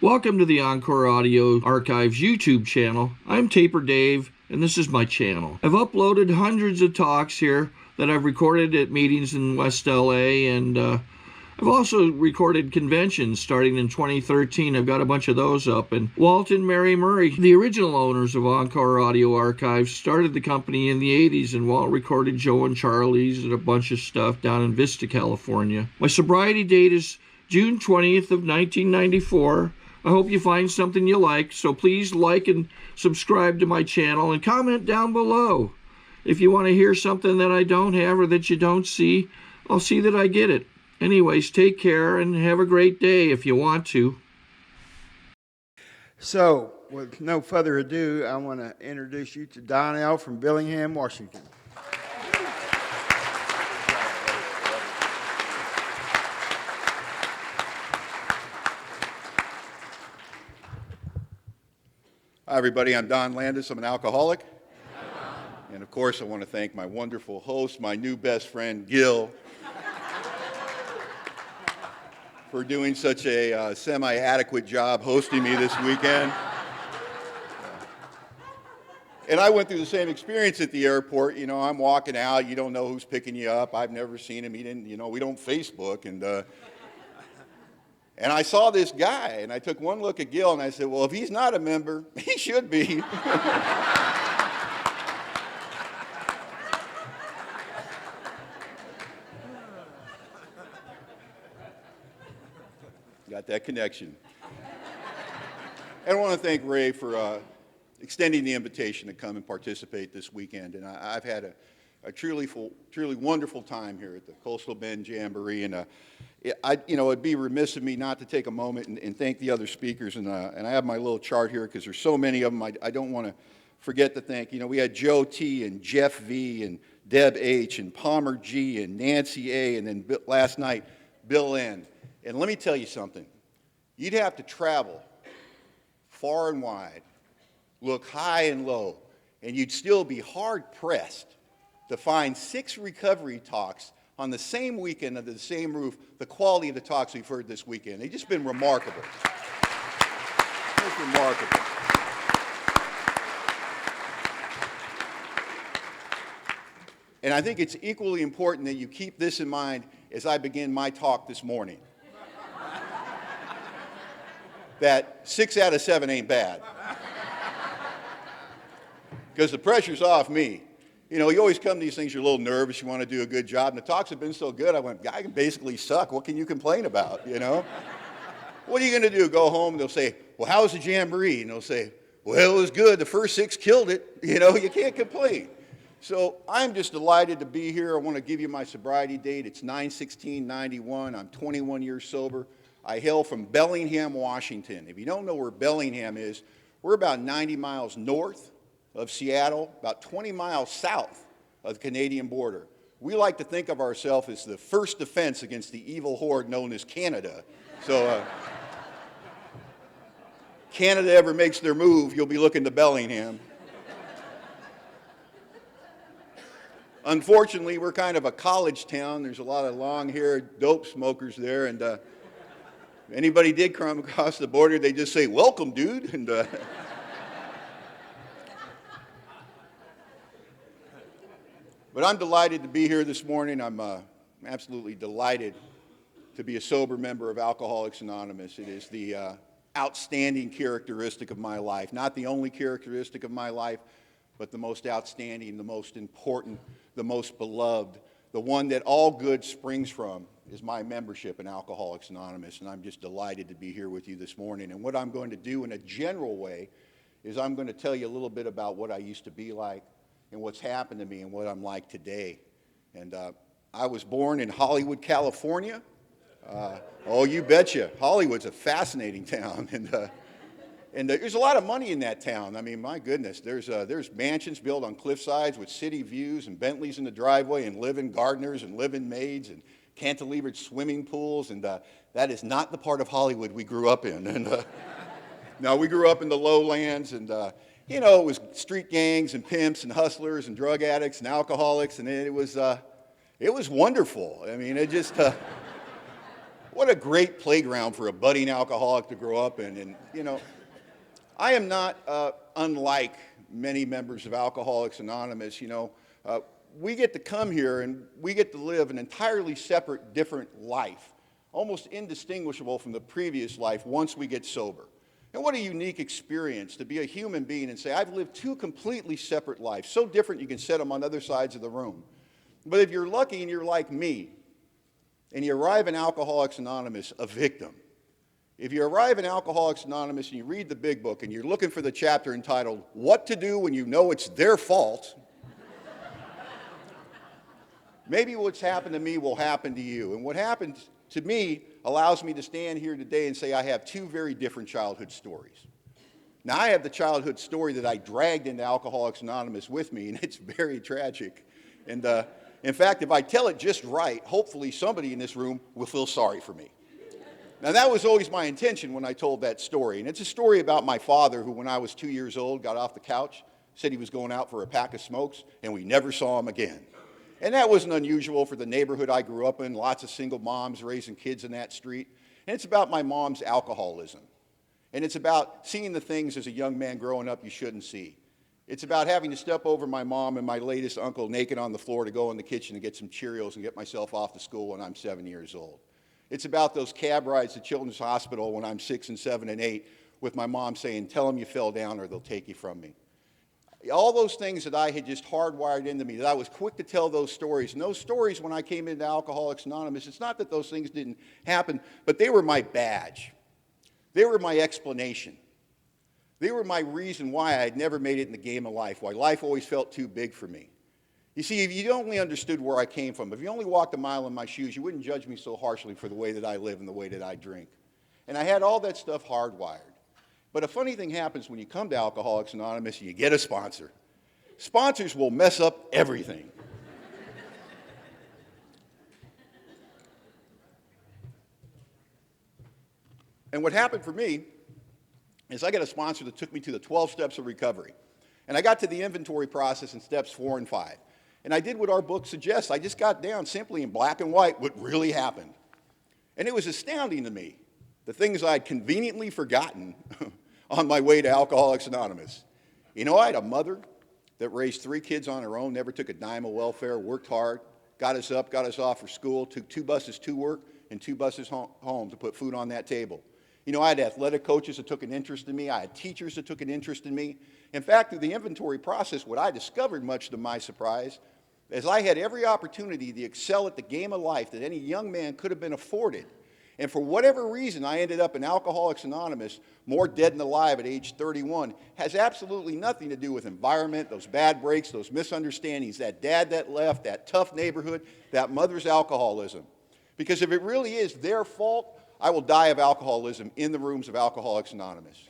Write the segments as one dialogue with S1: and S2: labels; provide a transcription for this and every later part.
S1: Welcome to the Encore Audio Archives YouTube channel. I'm Taper Dave, and this is my channel. I've uploaded hundreds of talks here that I've recorded at meetings in West LA, and I've also recorded conventions starting in 2013. I've got a bunch of those up. And Walt and Mary Murray, the original owners of Encore Audio Archives, started the company in the 80s, and Walt recorded Joe and Charlie's and a bunch of stuff down in Vista, California. My sobriety date is June 20th of 1994. I hope you find something you like, so please like and subscribe to my channel and comment down below. If you want to hear something that I don't have or that you don't see, I'll see that I get it. Anyways, take care and have a great day if you want to.
S2: So, with no further ado, I want to introduce you to Donnell from Bellingham, Washington.
S3: Hi, everybody. I'm Don Landis. I'm an alcoholic. And, of course, I want to thank my wonderful host, my new best friend, Gil, for doing such a semi-adequate job hosting me this weekend. And I went through the same experience at the airport. You know, I'm walking out. You don't know who's picking you up. I've never seen him. He didn't, you know, we don't Facebook. And I saw this guy, and I took one look at Gil, and I said, well, if he's not a member, he should be. Got that connection. And I want to thank Ray for extending the invitation to come and participate this weekend. And I've had a truly wonderful time here at the Coastal Bend Jamboree. And it'd be remiss of me not to take a moment and thank the other speakers. And I have my little chart here because there's so many of them. I don't want to forget to thank. You know, we had Joe T. and Jeff V. and Deb H. and Palmer G. and Nancy A. and then last night, Bill N. And let me tell you something. You'd have to travel far and wide, look high and low, and you'd still be hard-pressed to find 6 recovery talks on the same weekend under the same roof, the quality of the talks we've heard this weekend. They've just been remarkable. Just remarkable. And I think it's equally important that you keep this in mind as I begin my talk this morning. That 6 out of 7 ain't bad. Because the pressure's off me. You know, you always come to these things, you're a little nervous, you want to do a good job, and the talks have been so good, I went, I can basically suck. What can you complain about, you know? What are you going to do? Go home, and they'll say, well, how was the Jamboree? And they'll say, well, it was good. The first 6 killed it. You know, you can't complain. So I'm just delighted to be here. I want to give you my sobriety date. It's 9/16/91. I'm 21 years sober. I hail from Bellingham, Washington. If you don't know where Bellingham is, we're about 90 miles north of Seattle, about 20 miles south of the Canadian border. We like to think of ourselves as the first defense against the evil horde known as Canada. So Canada ever makes their move, you'll be looking to Bellingham. Unfortunately, we're kind of a college town. There's a lot of long-haired dope smokers there, and if anybody did come across the border, they just say, welcome, dude. And but I'm delighted to be here this morning. I'm absolutely delighted to be a sober member of Alcoholics Anonymous. It is the outstanding characteristic of my life. Not the only characteristic of my life, but the most outstanding, the most important, the most beloved, the one that all good springs from is my membership in Alcoholics Anonymous, and I'm just delighted to be here with you this morning. And what I'm going to do in a general way is I'm going to tell you a little bit about what I used to be like and what's happened to me and what I'm like today. And I was born in Hollywood, California. Oh, you betcha. Hollywood's a fascinating town. And there's a lot of money in that town. I mean, my goodness, there's mansions built on cliff sides with city views and Bentleys in the driveway and live-in gardeners and live-in maids and cantilevered swimming pools, and that is not the part of Hollywood we grew up in. And no, we grew up in the lowlands, and you know, it was street gangs and pimps and hustlers and drug addicts and alcoholics, and it was wonderful. I mean, it just What a great playground for a budding alcoholic to grow up in. And, you know, I am not unlike many members of Alcoholics Anonymous. You know, we get to come here and we get to live an entirely separate, different life, almost indistinguishable from the previous life once we get sober. And what a unique experience to be a human being and say, I've lived two completely separate lives, so different you can set them on other sides of the room. But if you're lucky and you're like me, and you arrive in Alcoholics Anonymous a victim, if you arrive in Alcoholics Anonymous and you read the big book and you're looking for the chapter entitled, What to Do When You Know It's Their Fault, maybe what's happened to me will happen to you. And what happened to me allows me to stand here today and say I have two very different childhood stories. Now, I have the childhood story that I dragged into Alcoholics Anonymous with me, and it's very tragic. And in fact, if I tell it just right, hopefully somebody in this room will feel sorry for me. Now, that was always my intention when I told that story. And it's a story about my father who, when I was 2 years old, got off the couch, said he was going out for a pack of smokes, and we never saw him again. And that wasn't unusual for the neighborhood I grew up in, lots of single moms raising kids in that street. And it's about my mom's alcoholism. And it's about seeing the things as a young man growing up you shouldn't see. It's about having to step over my mom and my latest uncle naked on the floor to go in the kitchen and get some Cheerios and get myself off to school when I'm 7 years old. It's about those cab rides to Children's Hospital when I'm 6 and 7 and 8 with my mom saying, tell them you fell down or they'll take you from me. All those things that I had just hardwired into me, that I was quick to tell those stories. And those stories, when I came into Alcoholics Anonymous, it's not that those things didn't happen, but they were my badge. They were my explanation. They were my reason why I had never made it in the game of life, why life always felt too big for me. You see, if you only understood where I came from, if you only walked a mile in my shoes, you wouldn't judge me so harshly for the way that I live and the way that I drink. And I had all that stuff hardwired. But a funny thing happens when you come to Alcoholics Anonymous and you get a sponsor. Sponsors will mess up everything. And what happened for me is I got a sponsor that took me to the 12 steps of recovery. And I got to the inventory process in steps 4 and 5. And I did what our book suggests. I just got down simply in black and white what really happened. And it was astounding to me, the things I had conveniently forgotten on my way to Alcoholics Anonymous. You know, I had a mother that raised 3 kids on her own, never took a dime of welfare, worked hard, got us up, got us off for school, took 2 buses to work and 2 buses home to put food on that table. You know, I had athletic coaches that took an interest in me. I had teachers that took an interest in me. In fact, through the inventory process, what I discovered, much to my surprise, is I had every opportunity to excel at the game of life that any young man could have been afforded. And for whatever reason, I ended up in Alcoholics Anonymous, more dead than alive at age 31, has absolutely nothing to do with environment, those bad breaks, those misunderstandings, that dad that left, that tough neighborhood, that mother's alcoholism. Because if it really is their fault, I will die of alcoholism in the rooms of Alcoholics Anonymous.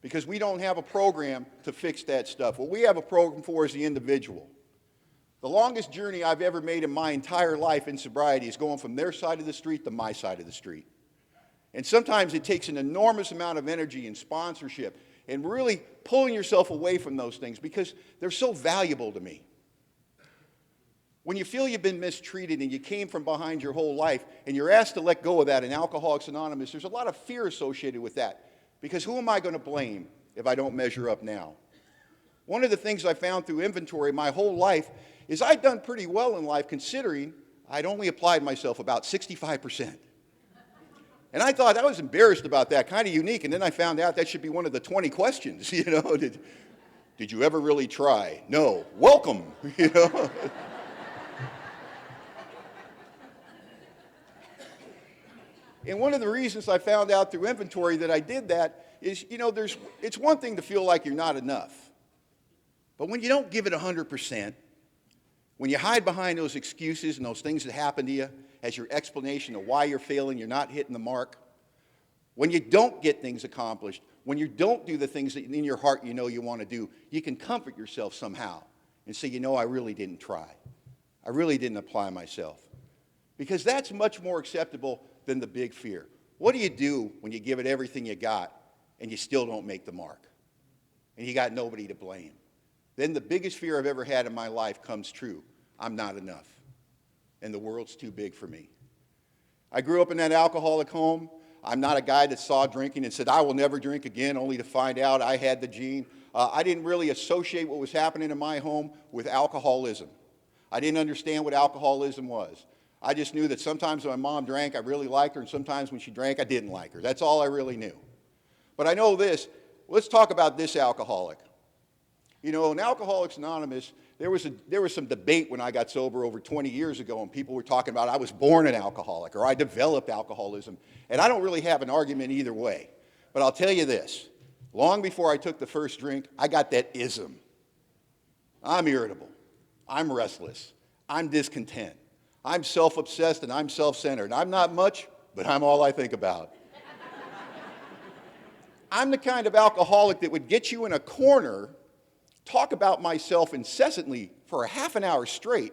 S3: Because we don't have a program to fix that stuff. What we have a program for is the individual. The longest journey I've ever made in my entire life in sobriety is going from their side of the street to my side of the street. And sometimes it takes an enormous amount of energy and sponsorship and really pulling yourself away from those things because they're so valuable to me. When you feel you've been mistreated and you came from behind your whole life and you're asked to let go of that in Alcoholics Anonymous, there's a lot of fear associated with that. Because who am I going to blame if I don't measure up now? One of the things I found through inventory my whole life is I'd done pretty well in life considering I'd only applied myself about 65%. And I thought I was embarrassed about that, kind of unique, and then I found out that should be one of the 20 questions, you know. Did you ever really try? No. Welcome, you know. And one of the reasons I found out through inventory that I did that is, you know, it's one thing to feel like you're not enough. But when you don't give it 100%, when you hide behind those excuses and those things that happen to you as your explanation of why you're failing, you're not hitting the mark, when you don't get things accomplished, when you don't do the things that in your heart you know you want to do, you can comfort yourself somehow and say, you know, I really didn't try. I really didn't apply myself. Because that's much more acceptable than the big fear. What do you do when you give it everything you got and you still don't make the mark? And you got nobody to blame. Then the biggest fear I've ever had in my life comes true. I'm not enough. And the world's too big for me. I grew up in that alcoholic home. I'm not a guy that saw drinking and said, I will never drink again, only to find out I had the gene. I didn't really associate what was happening in my home with alcoholism. I didn't understand what alcoholism was. I just knew that sometimes when my mom drank, I really liked her, and sometimes when she drank, I didn't like her. That's all I really knew. But I know this. Let's talk about this alcoholic. You know, in Alcoholics Anonymous, there was some debate when I got sober over 20 years ago, and people were talking about I was born an alcoholic or I developed alcoholism. And I don't really have an argument either way. But I'll tell you this. Long before I took the first drink, I got that ism. I'm irritable. I'm restless. I'm discontent. I'm self-obsessed and I'm self-centered. I'm not much, but I'm all I think about. I'm the kind of alcoholic that would get you in a corner, talk about myself incessantly for a half an hour straight,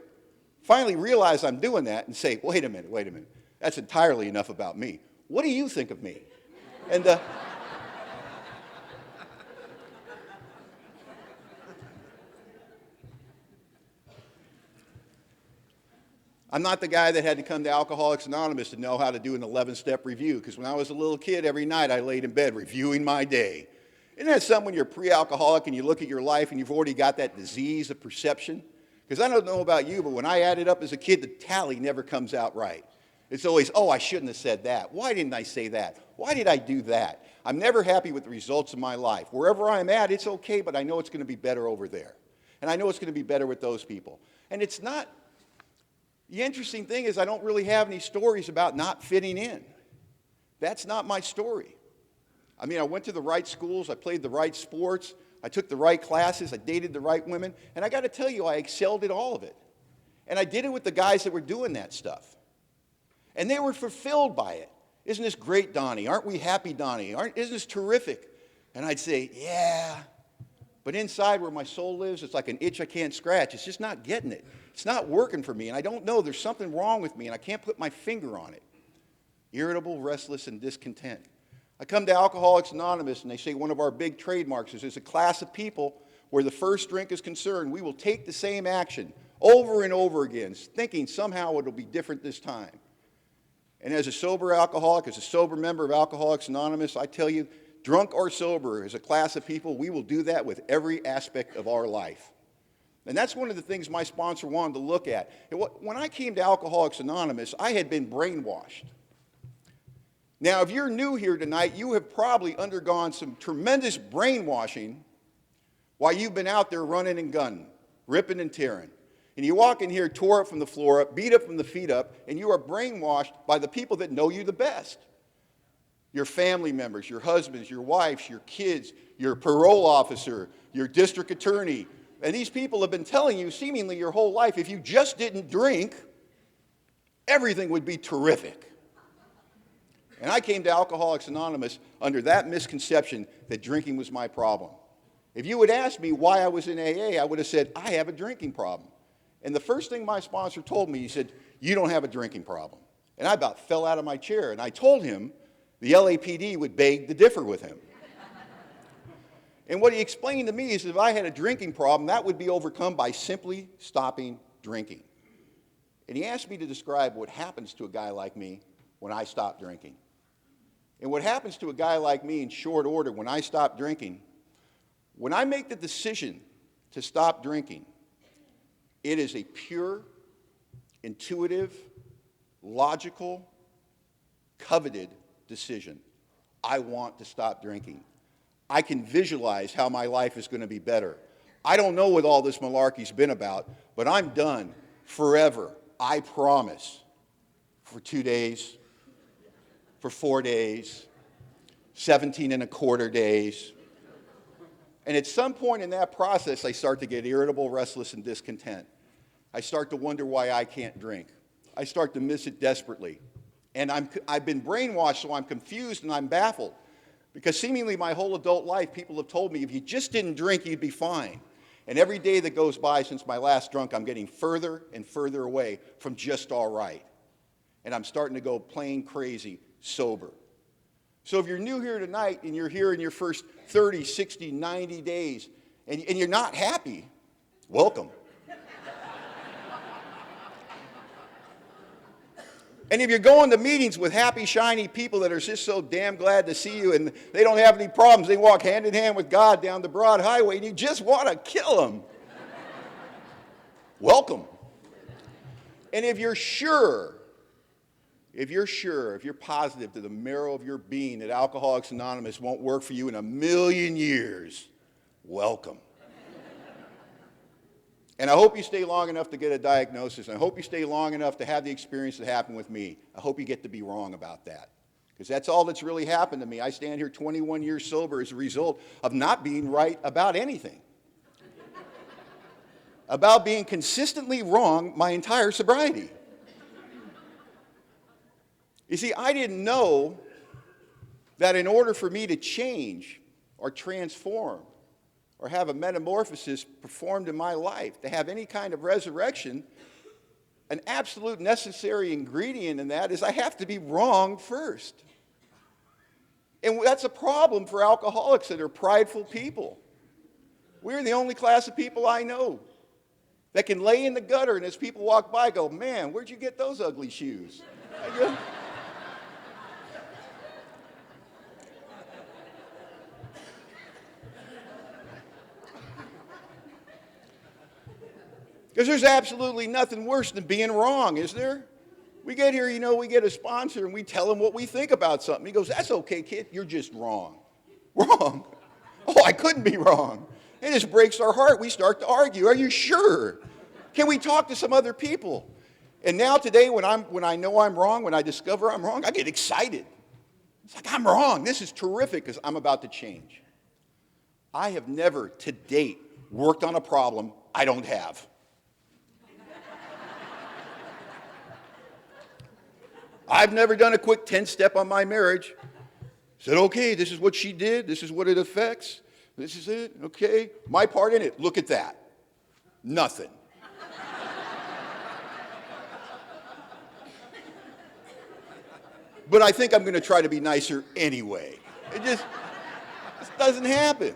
S3: finally realize I'm doing that and say, wait a minute. That's entirely enough about me. What do you think of me? And I'm not the guy that had to come to Alcoholics Anonymous to know how to do an 11-step review, because when I was a little kid, every night I laid in bed reviewing my day. Isn't that something when you're pre-alcoholic and you look at your life and you've already got that disease of perception? Because I don't know about you, but when I added up as a kid, the tally never comes out right. It's always, oh, I shouldn't have said that. Why didn't I say that? Why did I do that? I'm never happy with the results of my life. Wherever I'm at, it's okay, but I know it's going to be better over there. And I know it's going to be better with those people. And it's not... The interesting thing is I don't really have any stories about not fitting in. That's not my story. I mean, I went to the right schools, I played the right sports, I took the right classes, I dated the right women, and I got to tell you, I excelled at all of it. And I did it with the guys that were doing that stuff. And they were fulfilled by it. Isn't this great, Donnie? Aren't we happy, Donnie? Isn't this terrific? And I'd say, yeah. But inside where my soul lives, it's like an itch I can't scratch. It's just not getting it. It's not working for me, and I don't know. There's something wrong with me, and I can't put my finger on it. Irritable, restless, and discontent. I come to Alcoholics Anonymous, and they say one of our big trademarks is there's a class of people where the first drink is concerned. We will take the same action over and over again, thinking somehow it'll be different this time. And as a sober alcoholic, as a sober member of Alcoholics Anonymous, I tell you, drunk or sober, as a class of people, we will do that with every aspect of our life. And that's one of the things my sponsor wanted to look at. When I came to Alcoholics Anonymous, I had been brainwashed. Now, if you're new here tonight, you have probably undergone some tremendous brainwashing while you've been out there running and gunning, ripping and tearing. And you walk in here, tore up from the floor up, beat up from the feet up, and you are brainwashed by the people that know you the best. Your family members, your husbands, your wives, your kids, your parole officer, your district attorney. And these people have been telling you seemingly your whole life, if you just didn't drink, everything would be terrific. And I came to Alcoholics Anonymous under that misconception that drinking was my problem. If you had asked me why I was in AA, I would have said, I have a drinking problem. And the first thing my sponsor told me, he said, you don't have a drinking problem. And I about fell out of my chair. And I told him the LAPD would beg to differ with him. And what he explained to me is if I had a drinking problem, that would be overcome by simply stopping drinking. And he asked me to describe what happens to a guy like me when I stop drinking. And what happens to a guy like me in short order when I stop drinking, when I make the decision to stop drinking, it is a pure, intuitive, logical, coveted decision. I want to stop drinking. I can visualize how my life is going to be better. I don't know what all this malarkey's been about, but I'm done forever. I promise. For 2 days, for 4 days, 17 and a quarter days. And at some point in that process, I start to get irritable, restless, and discontent. I start to wonder why I can't drink. I start to miss it desperately. And I've been brainwashed, so I'm confused and I'm baffled. Because seemingly my whole adult life, people have told me, if you just didn't drink, you'd be fine. And every day that goes by since my last drunk, I'm getting further and further away from just all right. And I'm starting to go plain crazy sober. So if you're new here tonight and you're here in your first 30, 60, 90 days, and you're not happy, welcome. And if you're going to meetings with happy, shiny people that are just so damn glad to see you and they don't have any problems, they walk hand in hand with God down the broad highway and you just want to kill them. Welcome. And if you're positive to the marrow of your being that Alcoholics Anonymous won't work for you in a million years, welcome. And I hope you stay long enough to get a diagnosis. And I hope you stay long enough to have the experience that happened with me. I hope you get to be wrong about that. Because that's all that's really happened to me. I stand here 21 years sober as a result of not being right about anything. About being consistently wrong my entire sobriety. You see, I didn't know that in order for me to change or transform or have a metamorphosis performed in my life, to have any kind of resurrection, an absolute necessary ingredient in that is I have to be wrong first. And that's a problem for alcoholics that are prideful people. We're the only class of people I know that can lay in the gutter and as people walk by go, man, where'd you get those ugly shoes? Because there's absolutely nothing worse than being wrong, is there? We get here, you know, we get a sponsor and we tell him what we think about something. He goes, that's okay, kid, you're just wrong. Wrong? Oh, I couldn't be wrong. It just breaks our heart. We start to argue. Are you sure? Can we talk to some other people? And now today, when I know I'm wrong, when I discover I'm wrong, I get excited. It's like, I'm wrong. This is terrific because I'm about to change. I have never to date worked on a problem I don't have. I've never done a quick 10-step on my marriage. Said, okay, this is what she did. This is what it affects. This is it. Okay. My part in it. Look at that. Nothing. But I think I'm going to try to be nicer anyway. It just doesn't happen.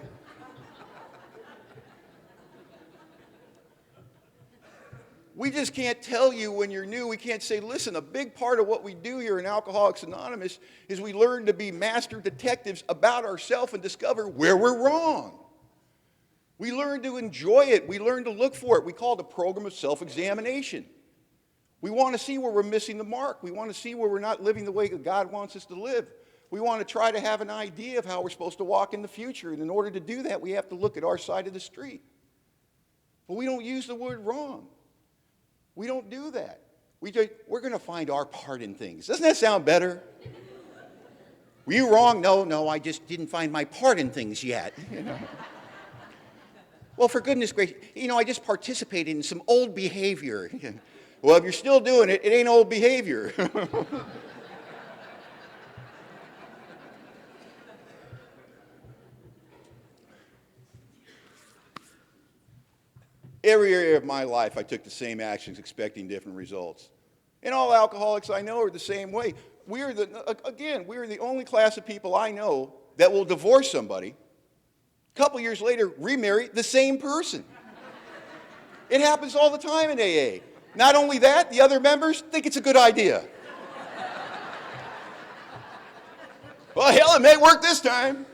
S3: We just can't tell you when you're new. We can't say, listen, a big part of what we do here in Alcoholics Anonymous is we learn to be master detectives about ourselves and discover where we're wrong. We learn to enjoy it. We learn to look for it. We call it a program of self-examination. We want to see where we're missing the mark. We want to see where we're not living the way that God wants us to live. We want to try to have an idea of how we're supposed to walk in the future. And in order to do that, we have to look at our side of the street. But we don't use the word wrong. We don't do that. We're going to find our part in things. Doesn't that sound better? Were you wrong? No, I just didn't find my part in things yet. You know? Well, for goodness gracious, you know, I just participated in some old behavior. Well, if you're still doing it, it ain't old behavior. Every area of my life, I took the same actions expecting different results. And all alcoholics I know are the same way. We're the only class of people I know that will divorce somebody, a couple years later, remarry the same person. It happens all the time in AA. Not only that, the other members think it's a good idea. Well, hell, it may work this time.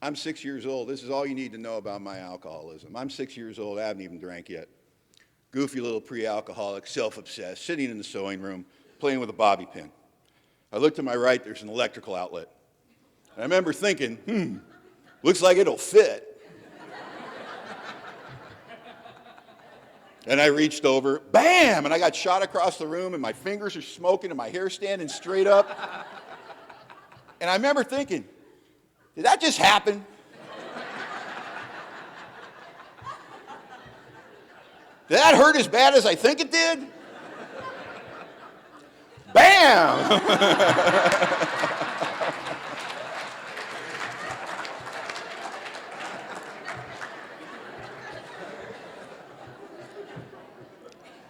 S3: I'm 6 years old. This is all you need to know about my alcoholism. I'm 6 years old. I haven't even drank yet. Goofy little pre-alcoholic, self-obsessed, sitting in the sewing room, playing with a bobby pin. I look to my right, there's an electrical outlet. I remember thinking, looks like it'll fit. And I reached over, bam, and I got shot across the room, and my fingers are smoking, and my hair's standing straight up. And I remember thinking, did that just happen? Did that hurt as bad as I think it did? Bam!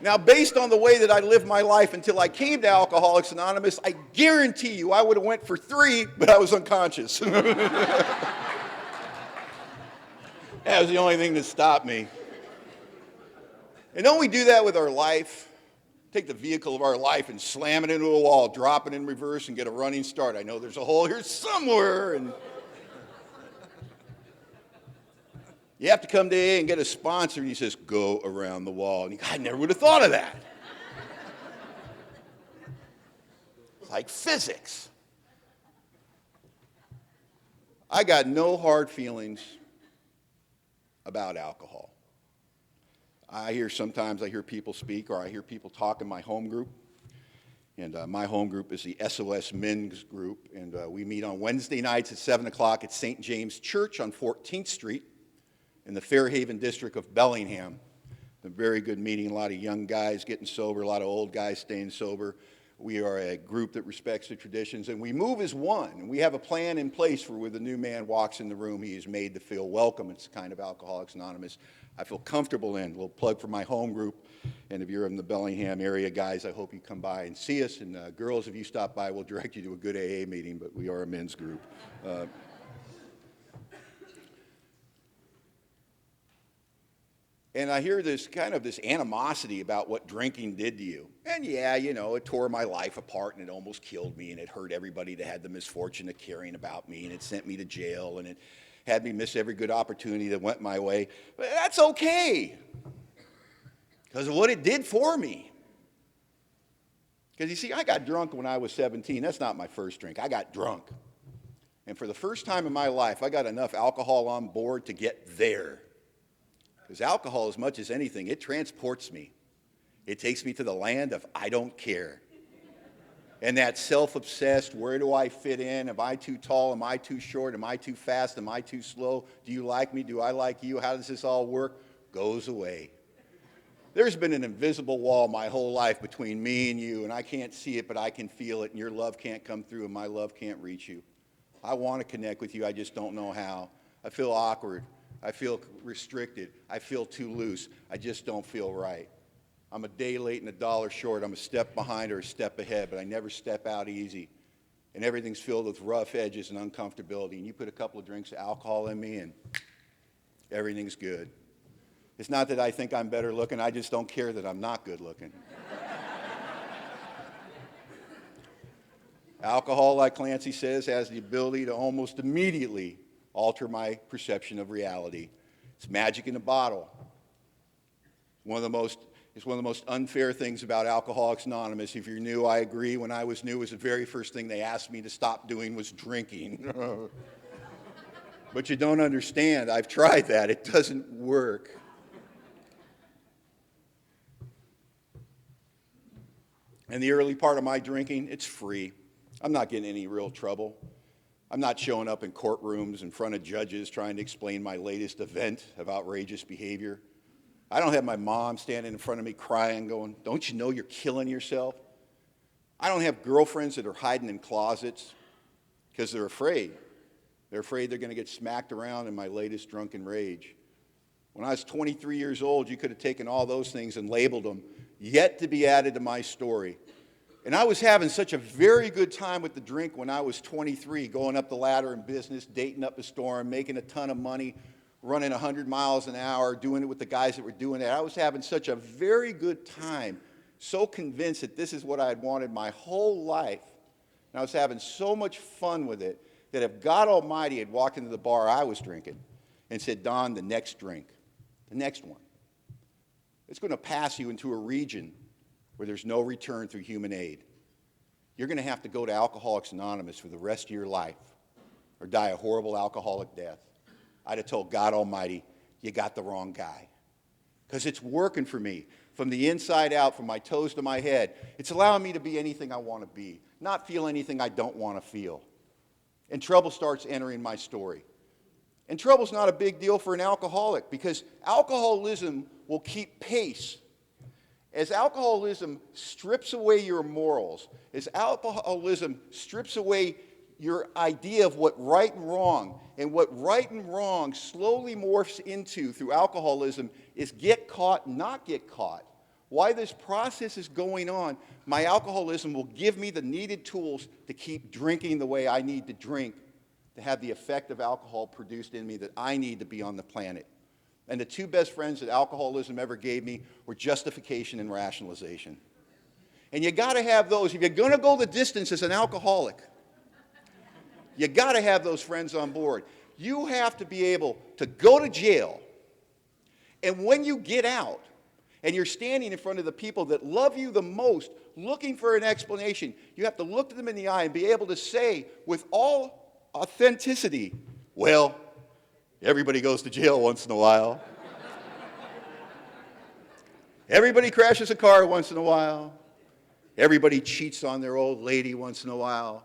S3: Now, based on the way that I lived my life until I came to Alcoholics Anonymous, I guarantee you I would have went for 3, but I was unconscious. That was the only thing that stopped me. And don't we do that with our life? Take the vehicle of our life and slam it into a wall, drop it in reverse, and get a running start. I know there's a hole here somewhere. And you have to come to AA and get a sponsor, and he says, go around the wall. And I never would have thought of that. It's like physics. I got no hard feelings about alcohol. Sometimes I hear people speak, or I hear people talk in my home group. And my home group is the SOS Men's Group. And we meet on Wednesday nights at 7 o'clock at St. James Church on 14th Street in the Fairhaven district of Bellingham. A very good meeting, a lot of young guys getting sober, a lot of old guys staying sober. We are a group that respects the traditions, and we move as one. And we have a plan in place for when the new man walks in the room, he is made to feel welcome. It's kind of Alcoholics Anonymous I feel comfortable in. A little plug for my home group. And if you're in the Bellingham area, guys, I hope you come by and see us. And girls, if you stop by, we'll direct you to a good AA meeting, but we are a men's group. And I hear this kind of this animosity about what drinking did to you. And yeah, you know, it tore my life apart and it almost killed me and it hurt everybody that had the misfortune of caring about me and it sent me to jail and it had me miss every good opportunity that went my way. But that's okay because of what it did for me. Because you see, I got drunk when I was 17. That's not my first drink. I got drunk. And for the first time in my life, I got enough alcohol on board to get there. Because alcohol, as much as anything, it transports me. It takes me to the land of I don't care. And that self-obsessed, where do I fit in? Am I too tall? Am I too short? Am I too fast? Am I too slow? Do you like me? Do I like you? How does this all work? Goes away. There's been an invisible wall my whole life between me and you, and I can't see it, but I can feel it, and your love can't come through, and my love can't reach you. I want to connect with you. I just don't know how. I feel awkward. I feel restricted. I feel too loose. I just don't feel right. I'm a day late and a dollar short. I'm a step behind or a step ahead, but I never step out easy. And everything's filled with rough edges and uncomfortability. And you put a couple of drinks of alcohol in me and everything's good. It's not that I think I'm better looking. I just don't care that I'm not good looking. Alcohol, like Clancy says, has the ability to almost immediately alter my perception of reality. It's magic in a bottle. It's one of the most unfair things about Alcoholics Anonymous. If you're new, I agree. When I was new, it was the very first thing they asked me to stop doing was drinking. But you don't understand. I've tried that. It doesn't work. And the early part of my drinking, it's free. I'm not getting any real trouble. I'm not showing up in courtrooms in front of judges trying to explain my latest event of outrageous behavior. I don't have my mom standing in front of me crying, going, don't you know you're killing yourself? I don't have girlfriends that are hiding in closets because they're afraid. They're afraid they're going to get smacked around in my latest drunken rage. When I was 23 years old, you could have taken all those things and labeled them, yet to be added to my story. And I was having such a very good time with the drink when I was 23, going up the ladder in business, dating up a storm, making a ton of money, running 100 miles an hour, doing it with the guys that were doing that. I was having such a very good time, so convinced that this is what I had wanted my whole life. And I was having so much fun with it that if God Almighty had walked into the bar I was drinking and said, Don, the next drink, the next one, it's going to pass you into a region where there's no return through human aid. You're going to have to go to Alcoholics Anonymous for the rest of your life or die a horrible alcoholic death. I'd have told God Almighty, you got the wrong guy. Because it's working for me from the inside out, from my toes to my head. It's allowing me to be anything I want to be, not feel anything I don't want to feel. And trouble starts entering my story. And trouble's not a big deal for an alcoholic because alcoholism will keep pace. As alcoholism strips away your morals, as alcoholism strips away your idea of what right and wrong, and what right and wrong slowly morphs into through alcoholism is get caught, not get caught. Why this process is going on, my alcoholism will give me the needed tools to keep drinking the way I need to drink, to have the effect of alcohol produced in me that I need to be on the planet. And the two best friends that alcoholism ever gave me were justification and rationalization. And you got to have those. If you're going to go the distance as an alcoholic, you got to have those friends on board. You have to be able to go to jail, and when you get out, and you're standing in front of the people that love you the most, looking for an explanation, you have to look them in the eye and be able to say with all authenticity, well, everybody goes to jail once in a while. Everybody crashes a car once in a while. Everybody cheats on their old lady once in a while.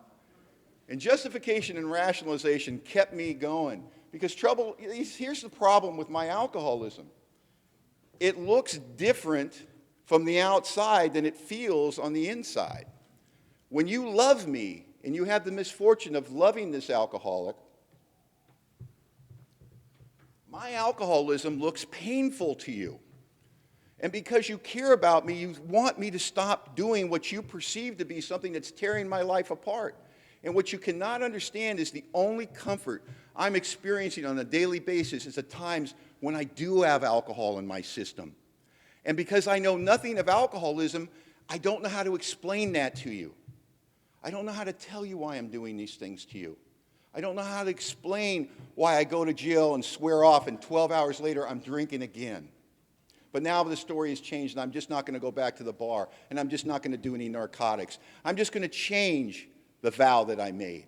S3: And justification and rationalization kept me going. Because here's the problem with my alcoholism. It looks different from the outside than it feels on the inside. When you love me and you have the misfortune of loving this alcoholic, my alcoholism looks painful to you. And because you care about me, you want me to stop doing what you perceive to be something that's tearing my life apart. And what you cannot understand is the only comfort I'm experiencing on a daily basis is the times when I do have alcohol in my system. And because I know nothing of alcoholism, I don't know how to explain that to you. I don't know how to tell you why I'm doing these things to you. I don't know how to explain why I go to jail and swear off and 12 hours later I'm drinking again. But now the story has changed and I'm just not going to go back to the bar and I'm just not going to do any narcotics. I'm just going to change the vow that I made.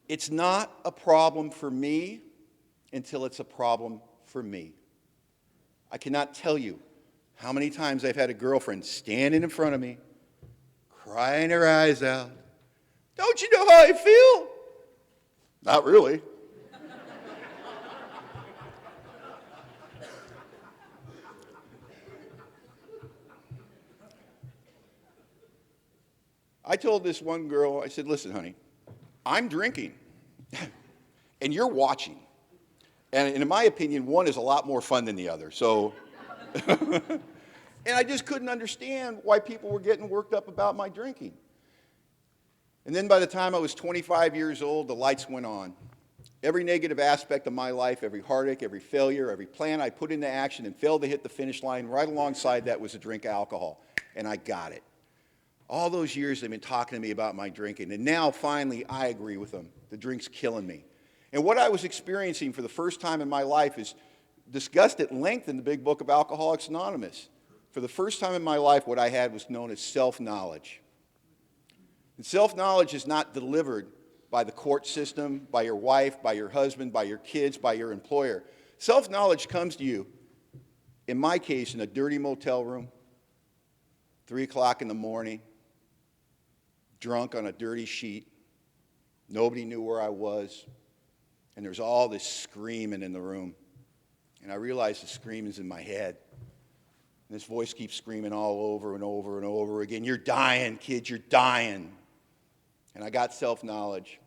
S3: It's not a problem for me until it's a problem for me. I cannot tell you how many times I've had a girlfriend standing in front of me, crying her eyes out. Don't you know how I feel? Not really. I told this one girl, I said, listen, honey, I'm drinking, and you're watching. And in my opinion, one is a lot more fun than the other. So, and I just couldn't understand why people were getting worked up about my drinking. And then by the time I was 25 years old, the lights went on. Every negative aspect of my life, every heartache, every failure, every plan I put into action and failed to hit the finish line, right alongside that was to drink alcohol. And I got it. All those years they've been talking to me about my drinking, and now finally I agree with them. The drink's killing me. And what I was experiencing for the first time in my life is discussed at length in the big book of Alcoholics Anonymous. For the first time in my life, what I had was known as self-knowledge. And self-knowledge is not delivered by the court system, by your wife, by your husband, by your kids, by your employer. Self-knowledge comes to you, in my case, in a dirty motel room, 3 o'clock in the morning, drunk on a dirty sheet. Nobody knew where I was. And there's all this screaming in the room. And I realized the screaming's in my head. And this voice keeps screaming all over and over and over again. You're dying, kid, you're dying. And I got self-knowledge,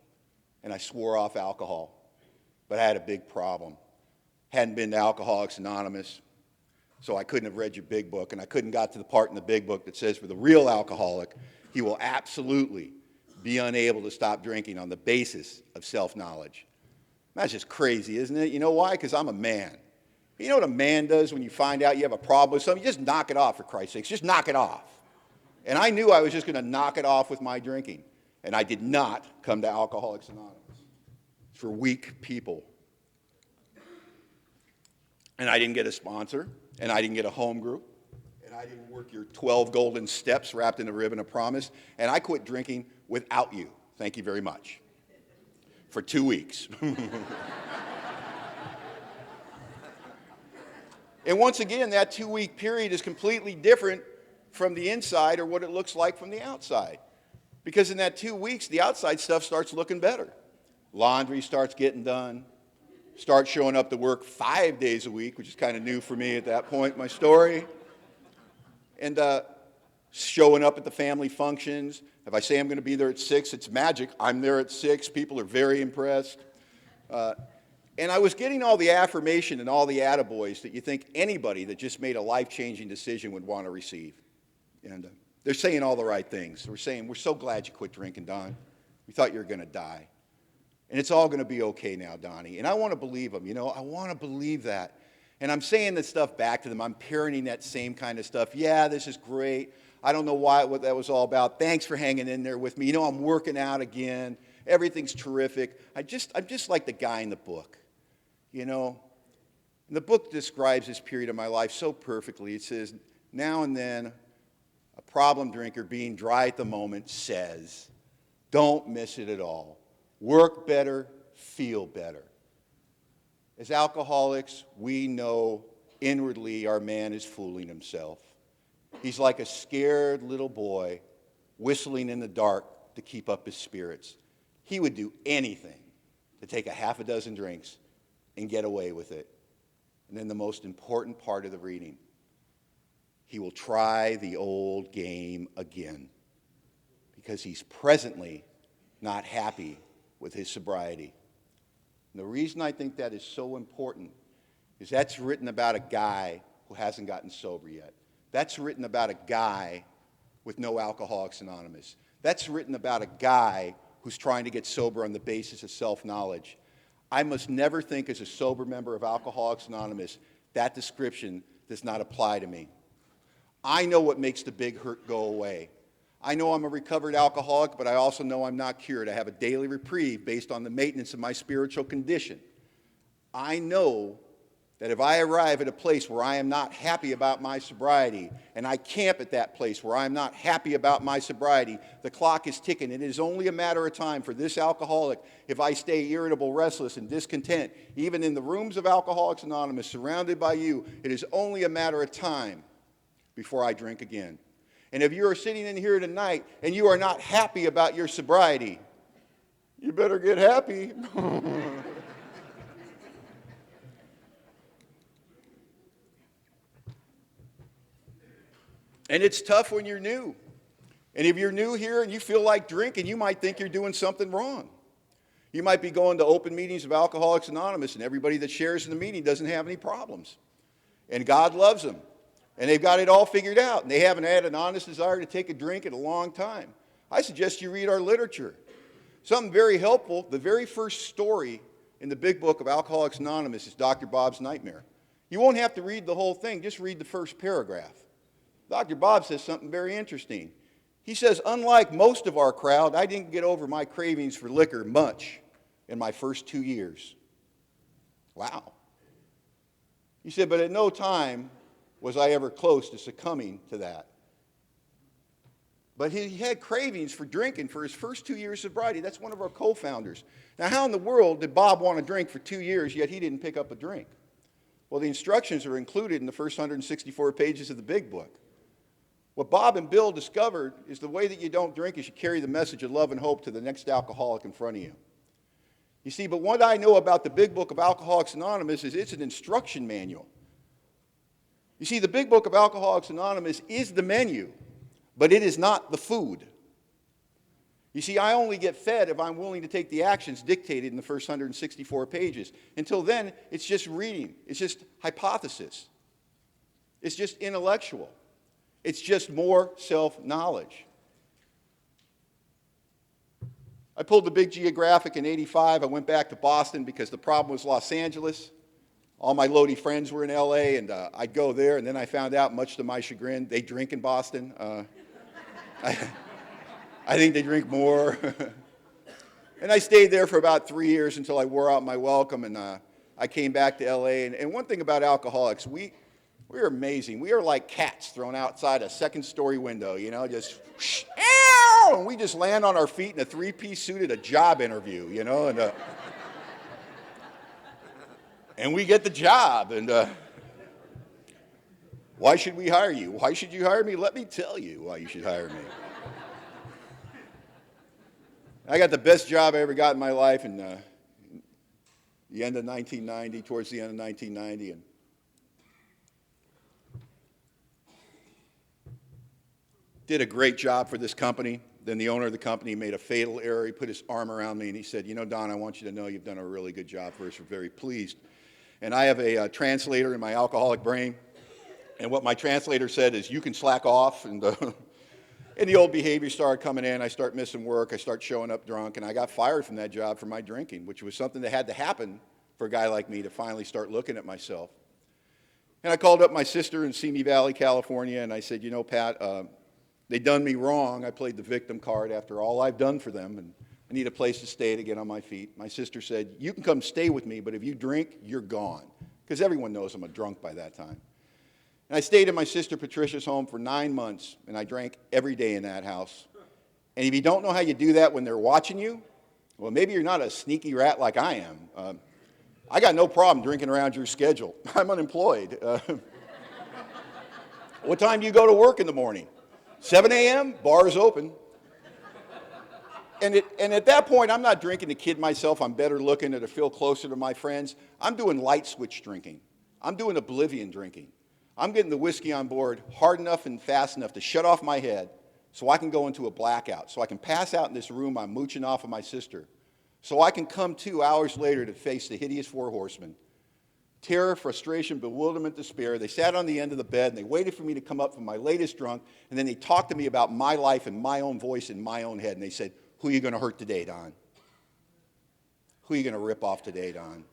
S3: and I swore off alcohol. But I had a big problem. Hadn't been to Alcoholics Anonymous, so I couldn't have read your big book, and I couldn't got to the part in the big book that says for the real alcoholic, he will absolutely be unable to stop drinking on the basis of self-knowledge. That's just crazy, isn't it? You know why? Because I'm a man. You know what a man does when you find out you have a problem with something? You just knock it off, for Christ's sakes. Just knock it off. And I knew I was just going to knock it off with my drinking. And I did not come to Alcoholics Anonymous. It's for weak people. And I didn't get a sponsor. And I didn't get a home group. And I didn't work your 12 golden steps wrapped in a ribbon of promise. And I quit drinking without you. Thank you very much. For 2 weeks. And once again, that 2-week period is completely different from the inside or what it looks like from the outside. Because in that 2 weeks, the outside stuff starts looking better. Laundry starts getting done. Start showing up to work 5 days a week, which is kind of new for me at that point in my story. And showing up at the family functions. If I say I'm going to be there at 6, it's magic. I'm there at 6. People are very impressed. And I was getting all the affirmation and all the attaboys that you think anybody that just made a life-changing decision would want to receive. And they're saying all the right things. They're saying, we're so glad you quit drinking, Don. We thought you were going to die. And it's all going to be okay now, Donnie. And I want to believe them, you know. I want to believe that. And I'm saying this stuff back to them. I'm parenting that same kind of stuff. Yeah, this is great. I don't know what that was all about. Thanks for hanging in there with me. You know, I'm working out again. Everything's terrific. I'm just like the guy in the book, you know. And the book describes this period of my life so perfectly. It says, now and then, a problem drinker being dry at the moment says, don't miss it at all. Work better, feel better. As alcoholics, we know inwardly our man is fooling himself. He's like a scared little boy whistling in the dark to keep up his spirits. He would do anything to take a half a dozen drinks and get away with it. And then the most important part of the reading, he will try the old game again because he's presently not happy with his sobriety. And the reason I think that is so important is that's written about a guy who hasn't gotten sober yet. That's written about a guy with no Alcoholics Anonymous. That's written about a guy who's trying to get sober on the basis of self-knowledge. I must never think as a sober member of Alcoholics Anonymous that description does not apply to me. I know what makes the big hurt go away. I know I'm a recovered alcoholic, but I also know I'm not cured. I have a daily reprieve based on the maintenance of my spiritual condition. I know that if I arrive at a place where I am not happy about my sobriety, and I camp at that place where I am not happy about my sobriety, the clock is ticking. It is only a matter of time for this alcoholic, if I stay irritable, restless, and discontent, even in the rooms of Alcoholics Anonymous, surrounded by you, it is only a matter of time before I drink again. And if you are sitting in here tonight and you are not happy about your sobriety, you better get happy. And it's tough when you're new. And if you're new here and you feel like drinking, you might think you're doing something wrong. You might be going to open meetings of Alcoholics Anonymous and everybody that shares in the meeting doesn't have any problems. And God loves them. And they've got it all figured out, and they haven't had an honest desire to take a drink in a long time. I suggest you read our literature. Something very helpful, the very first story in the big book of Alcoholics Anonymous is Dr. Bob's Nightmare. You won't have to read the whole thing, just read the first paragraph. Dr. Bob says something very interesting. He says, unlike most of our crowd, I didn't get over my cravings for liquor much in my first 2 years. Wow. He said, but at no time was I ever close to succumbing to that. But he had cravings for drinking for his first 2 years of sobriety. That's one of our co-founders. Now, how in the world did Bob want to drink for 2 years, yet he didn't pick up a drink? Well, the instructions are included in the first 164 pages of the big book. What Bob and Bill discovered is the way that you don't drink is you carry the message of love and hope to the next alcoholic in front of you. You see, but what I know about the big book of Alcoholics Anonymous is it's an instruction manual. You see, the big book of Alcoholics Anonymous is the menu, but it is not the food. You see, I only get fed if I'm willing to take the actions dictated in the first 164 pages. Until then, it's just reading. It's just hypothesis. It's just intellectual. It's just more self-knowledge. I pulled the big geographic in '85. I went back to Boston because the problem was Los Angeles. All my Lodi friends were in LA, and I'd go there, and then I found out, much to my chagrin, they drink in Boston. I think they drink more. And I stayed there for about 3 years until I wore out my welcome, and I came back to LA. And one thing about alcoholics, we're amazing. We are like cats thrown outside a second-story window, you know, just whoosh, ow, and we just land on our feet in a three-piece suit at a job interview, you know, and we get the job, and why should we hire you? Why should you hire me? Let me tell you why you should hire me. I got the best job I ever got in my life in the end of 1990, towards the end of 1990, and did a great job for this company. then the owner of the company made a fatal error. He put his arm around me and he said, you know, Don, I want you to know you've done a really good job for us. We're very pleased. And I have a translator in my alcoholic brain. And what my translator said is, you can slack off. And the old behavior started coming in. I start missing work. I start showing up drunk. And I got fired from that job for my drinking, which was something that had to happen for a guy like me to finally start looking at myself. And I called up my sister in Simi Valley, California, and I said, you know, Pat, they done me wrong. I played the victim card after all I've done for them, and I need a place to stay to get on my feet. My sister said, you can come stay with me, but if you drink, you're gone. Because everyone knows I'm a drunk by that time. And I stayed in my sister Patricia's home for 9 months, and I drank every day in that house. And if you don't know how you do that when they're watching you, well, maybe you're not a sneaky rat like I am. I got no problem drinking around your schedule. I'm unemployed. What time do you go to work in the morning? 7 a.m., bar's open. And at that point, I'm not drinking to kid myself I'm better looking or to feel closer to my friends. I'm doing light switch drinking. I'm doing oblivion drinking. I'm getting the whiskey on board hard enough and fast enough to shut off my head so I can go into a blackout, so I can pass out in this room I'm mooching off of my sister, so I can come 2 hours later to face the hideous four horsemen. Terror, frustration, bewilderment, despair. They sat on the end of the bed and they waited for me to come up from my latest drunk, and then they talked to me about my life and my own voice in my own head, and they said, who are you going to hurt today, Don? Who are you going to rip off today, Don?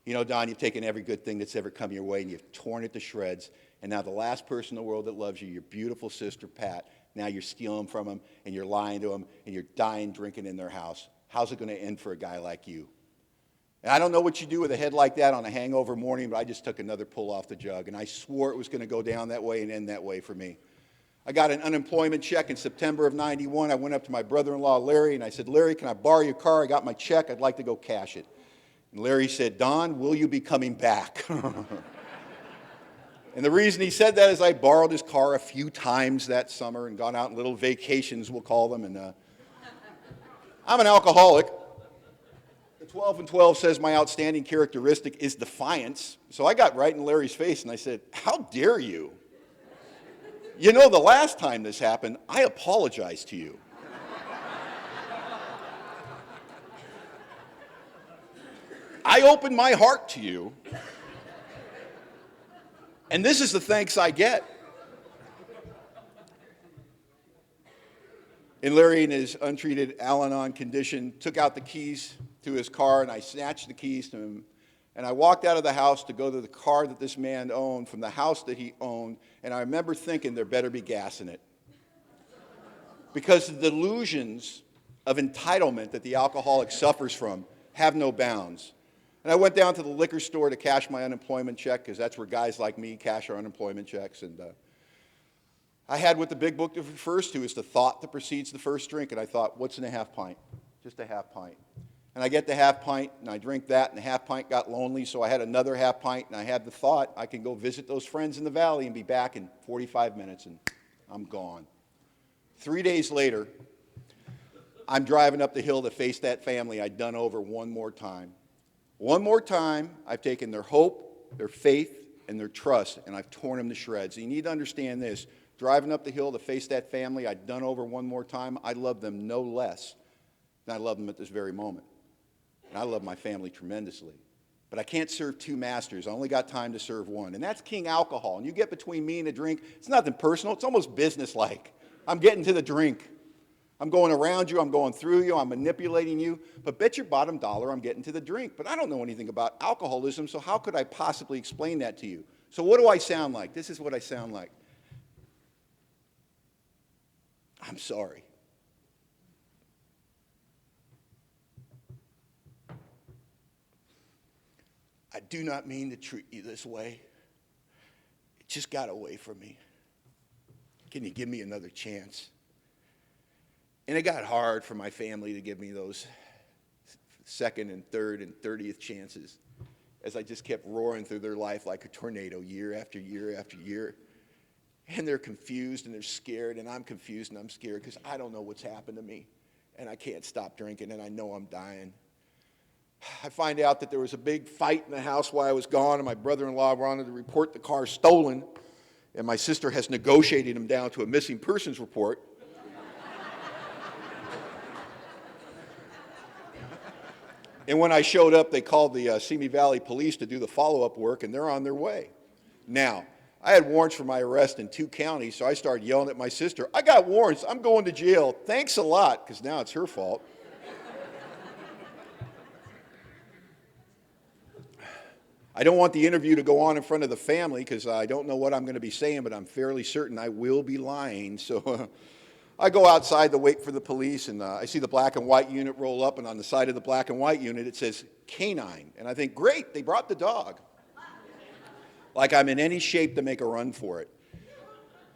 S3: You know, Don, you've taken every good thing that's ever come your way and you've torn it to shreds, and now the last person in the world that loves you, your beautiful sister, Pat, now you're stealing from them and you're lying to them and you're dying drinking in their house. How's it going to end for a guy like you? And I don't know what you do with a head like that on a hangover morning, but I just took another pull off the jug, and I swore it was going to go down that way and end that way for me. I got an unemployment check in September of '91. I went up to my brother-in-law, Larry, and I said, Larry, can I borrow your car? I got my check. I'd like to go cash it. And Larry said, Don, will you be coming back? And the reason he said that is I borrowed his car a few times that summer and gone out on little vacations, we'll call them. And I'm an alcoholic. The 12 and 12 says my outstanding characteristic is defiance. So I got right in Larry's face and I said, how dare you? You know, the last time this happened, I apologized to you. I opened my heart to you, and this is the thanks I get. And Larry, in his untreated Al-Anon condition, took out the keys to his car, and I snatched the keys to him, and I walked out of the house to go to the car that this man owned from the house that he owned, and I remember thinking there better be gas in it. Because the delusions of entitlement that the alcoholic suffers from have no bounds. And I went down to the liquor store to cash my unemployment check, because that's where guys like me cash our unemployment checks. And I had what the big book refers to as the thought that precedes the first drink. And I thought, what's in a half pint? Just a half pint. And I get the half pint, and I drink that, and the half pint got lonely, so I had another half pint, and I had the thought, I can go visit those friends in the valley and be back in 45 minutes, and I'm gone. 3 days later, I'm driving up the hill to face that family I'd done over one more time. One more time, I've taken their hope, their faith, and their trust, and I've torn them to shreds. And you need to understand this. Driving up the hill to face that family I'd done over one more time, I love them no less than I love them at this very moment. And I love my family tremendously. But I can't serve two masters. I only got time to serve one. And that's King Alcohol. And you get between me and a drink, it's nothing personal. It's almost business-like. I'm getting to the drink. I'm going around you, I'm going through you, I'm manipulating you, but bet your bottom dollar I'm getting to the drink. But I don't know anything about alcoholism, so how could I possibly explain that to you? So what do I sound like? This is what I sound like. I'm sorry. I do not mean to treat you this way. It just got away from me. Can you give me another chance? And it got hard for my family to give me those second and third and 30th chances as I just kept roaring through their life like a tornado year after year after year. And they're confused and they're scared, and I'm confused and I'm scared because I don't know what's happened to me. And I can't stop drinking, and I know I'm dying. I find out that there was a big fight in the house while I was gone, and my brother-in-law wanted to report the car stolen, and my sister has negotiated him down to a missing persons report. And when I showed up, they called the Simi Valley Police to do the follow-up work, and they're on their way. Now, I had warrants for my arrest in 2 counties, so I started yelling at my sister, "I got warrants, I'm going to jail, thanks a lot," because now it's her fault. I don't want the interview to go on in front of the family because I don't know what I'm going to be saying, but I'm fairly certain I will be lying. So I go outside to wait for the police, and I see the black and white unit roll up, and on the side of the black and white unit it says canine. And I think, great, they brought the dog. Like I'm in any shape to make a run for it.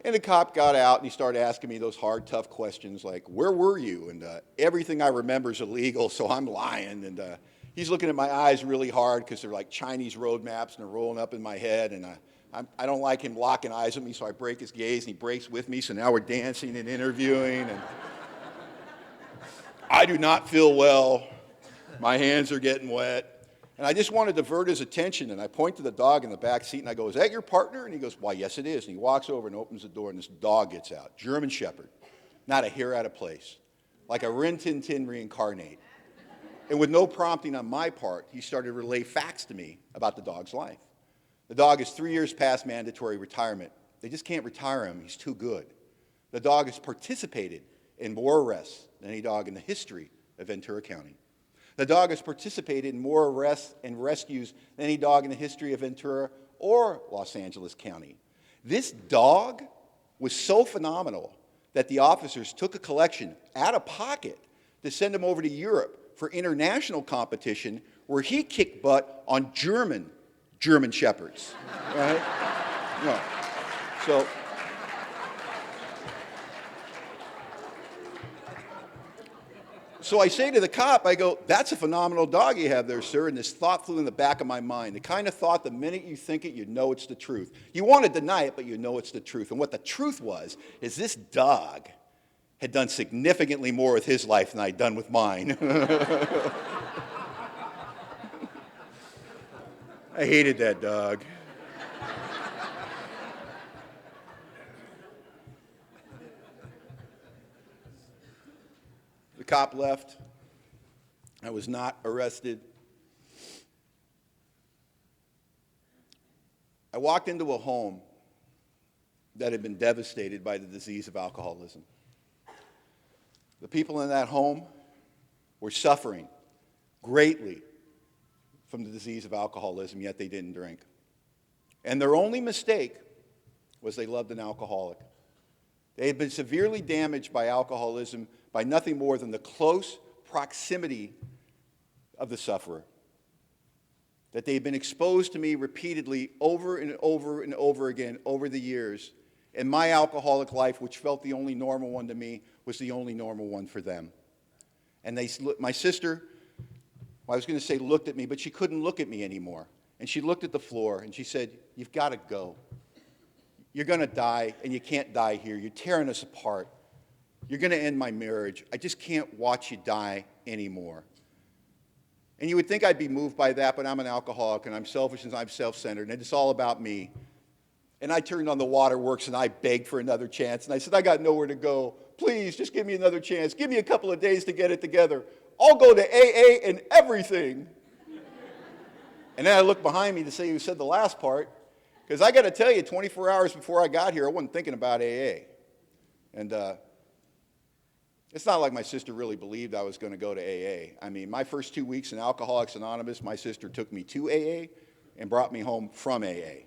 S3: And the cop got out and he started asking me those hard, tough questions like, where were you? And everything I remember is illegal, so I'm lying. And he's looking at my eyes really hard because they're like Chinese road maps and they're rolling up in my head. And I don't like him locking eyes with me, so I break his gaze and he breaks with me. So now we're dancing and interviewing. And I do not feel well. My hands are getting wet. And I just want to divert his attention, and I point to the dog in the back seat, and I go, "Is that your partner?" And he goes, "Why, yes, it is." And he walks over and opens the door, and this dog gets out, German Shepherd, not a hair out of place, like a Rin Tin Tin reincarnate. And with no prompting on my part, he started to relay facts to me about the dog's life. The dog is 3 years past mandatory retirement. They just can't retire him. He's too good. The dog has participated in more arrests than any dog in the history of Ventura County. The dog has participated in more arrests and rescues than any dog in the history of Ventura or Los Angeles County. This dog was so phenomenal that the officers took a collection out of pocket to send him over to Europe for international competition where he kicked butt on German Shepherds. Right? No. So I say to the cop, I go, "That's a phenomenal dog you have there, sir." And this thought flew in the back of my mind. The kind of thought the minute you think it, you know it's the truth. You want to deny it, but you know it's the truth. And what the truth was is this dog had done significantly more with his life than I'd done with mine. I hated that dog. The cop left. I was not arrested. I walked into a home that had been devastated by the disease of alcoholism. The people in that home were suffering greatly from the disease of alcoholism, yet they didn't drink. And their only mistake was they loved an alcoholic. They had been severely damaged by alcoholism by nothing more than the close proximity of the sufferer. That they had been exposed to me repeatedly over and over and over again over the years, and my alcoholic life, which felt the only normal one to me, was the only normal one for them. And my sister, well, I was going to say looked at me, but she couldn't look at me anymore. And she looked at the floor and she said, "You've got to go. You're going to die, and you can't die here. You're tearing us apart. You're going to end my marriage. I just can't watch you die anymore." And you would think I'd be moved by that, but I'm an alcoholic, and I'm selfish, and I'm self-centered, and it's all about me. And I turned on the waterworks, and I begged for another chance. And I said, "I got nowhere to go. Please, just give me another chance. Give me a couple of days to get it together. I'll go to AA and everything." And then I looked behind me to see who said the last part, because I got to tell you, 24 hours before I got here, I wasn't thinking about AA. And it's not like my sister really believed I was going to go to AA. I mean, my first 2 weeks in Alcoholics Anonymous, my sister took me to AA and brought me home from AA.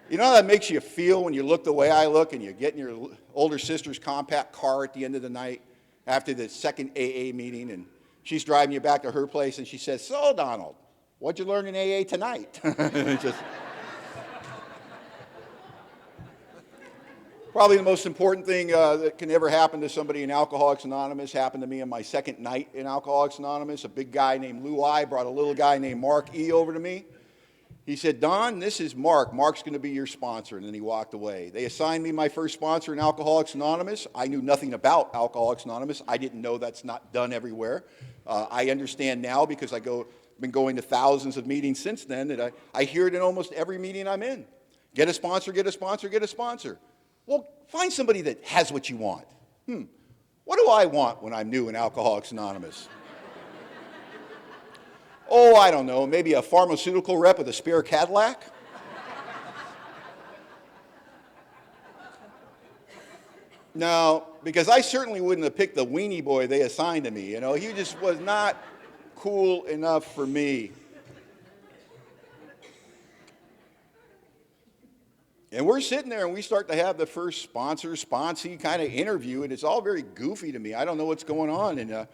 S3: You know how that makes you feel when you look the way I look and you get in your older sister's compact car at the end of the night after the second AA meeting, and she's driving you back to her place, and she says, "So, Donald, what'd you learn in AA tonight?" Just, probably the most important thing that can ever happen to somebody in Alcoholics Anonymous happened to me on my second night in Alcoholics Anonymous. A big guy named Lou I brought a little guy named Mark E over to me. He said, "Don, this is Mark. Mark's going to be your sponsor." And then he walked away. They assigned me my first sponsor in Alcoholics Anonymous. I knew nothing about Alcoholics Anonymous. I didn't know that's not done everywhere. I understand now because I've been going to thousands of meetings since then that I hear it in almost every meeting I'm in. Get a sponsor, get a sponsor, get a sponsor. Well, find somebody that has what you want. What do I want when I'm new in Alcoholics Anonymous? Oh, I don't know, maybe a pharmaceutical rep with a spare Cadillac? No, because I certainly wouldn't have picked the weenie boy they assigned to me. You know, he just was not cool enough for me. And we're sitting there and we start to have the first sponsee kind of interview, and it's all very goofy to me. I don't know what's going on. And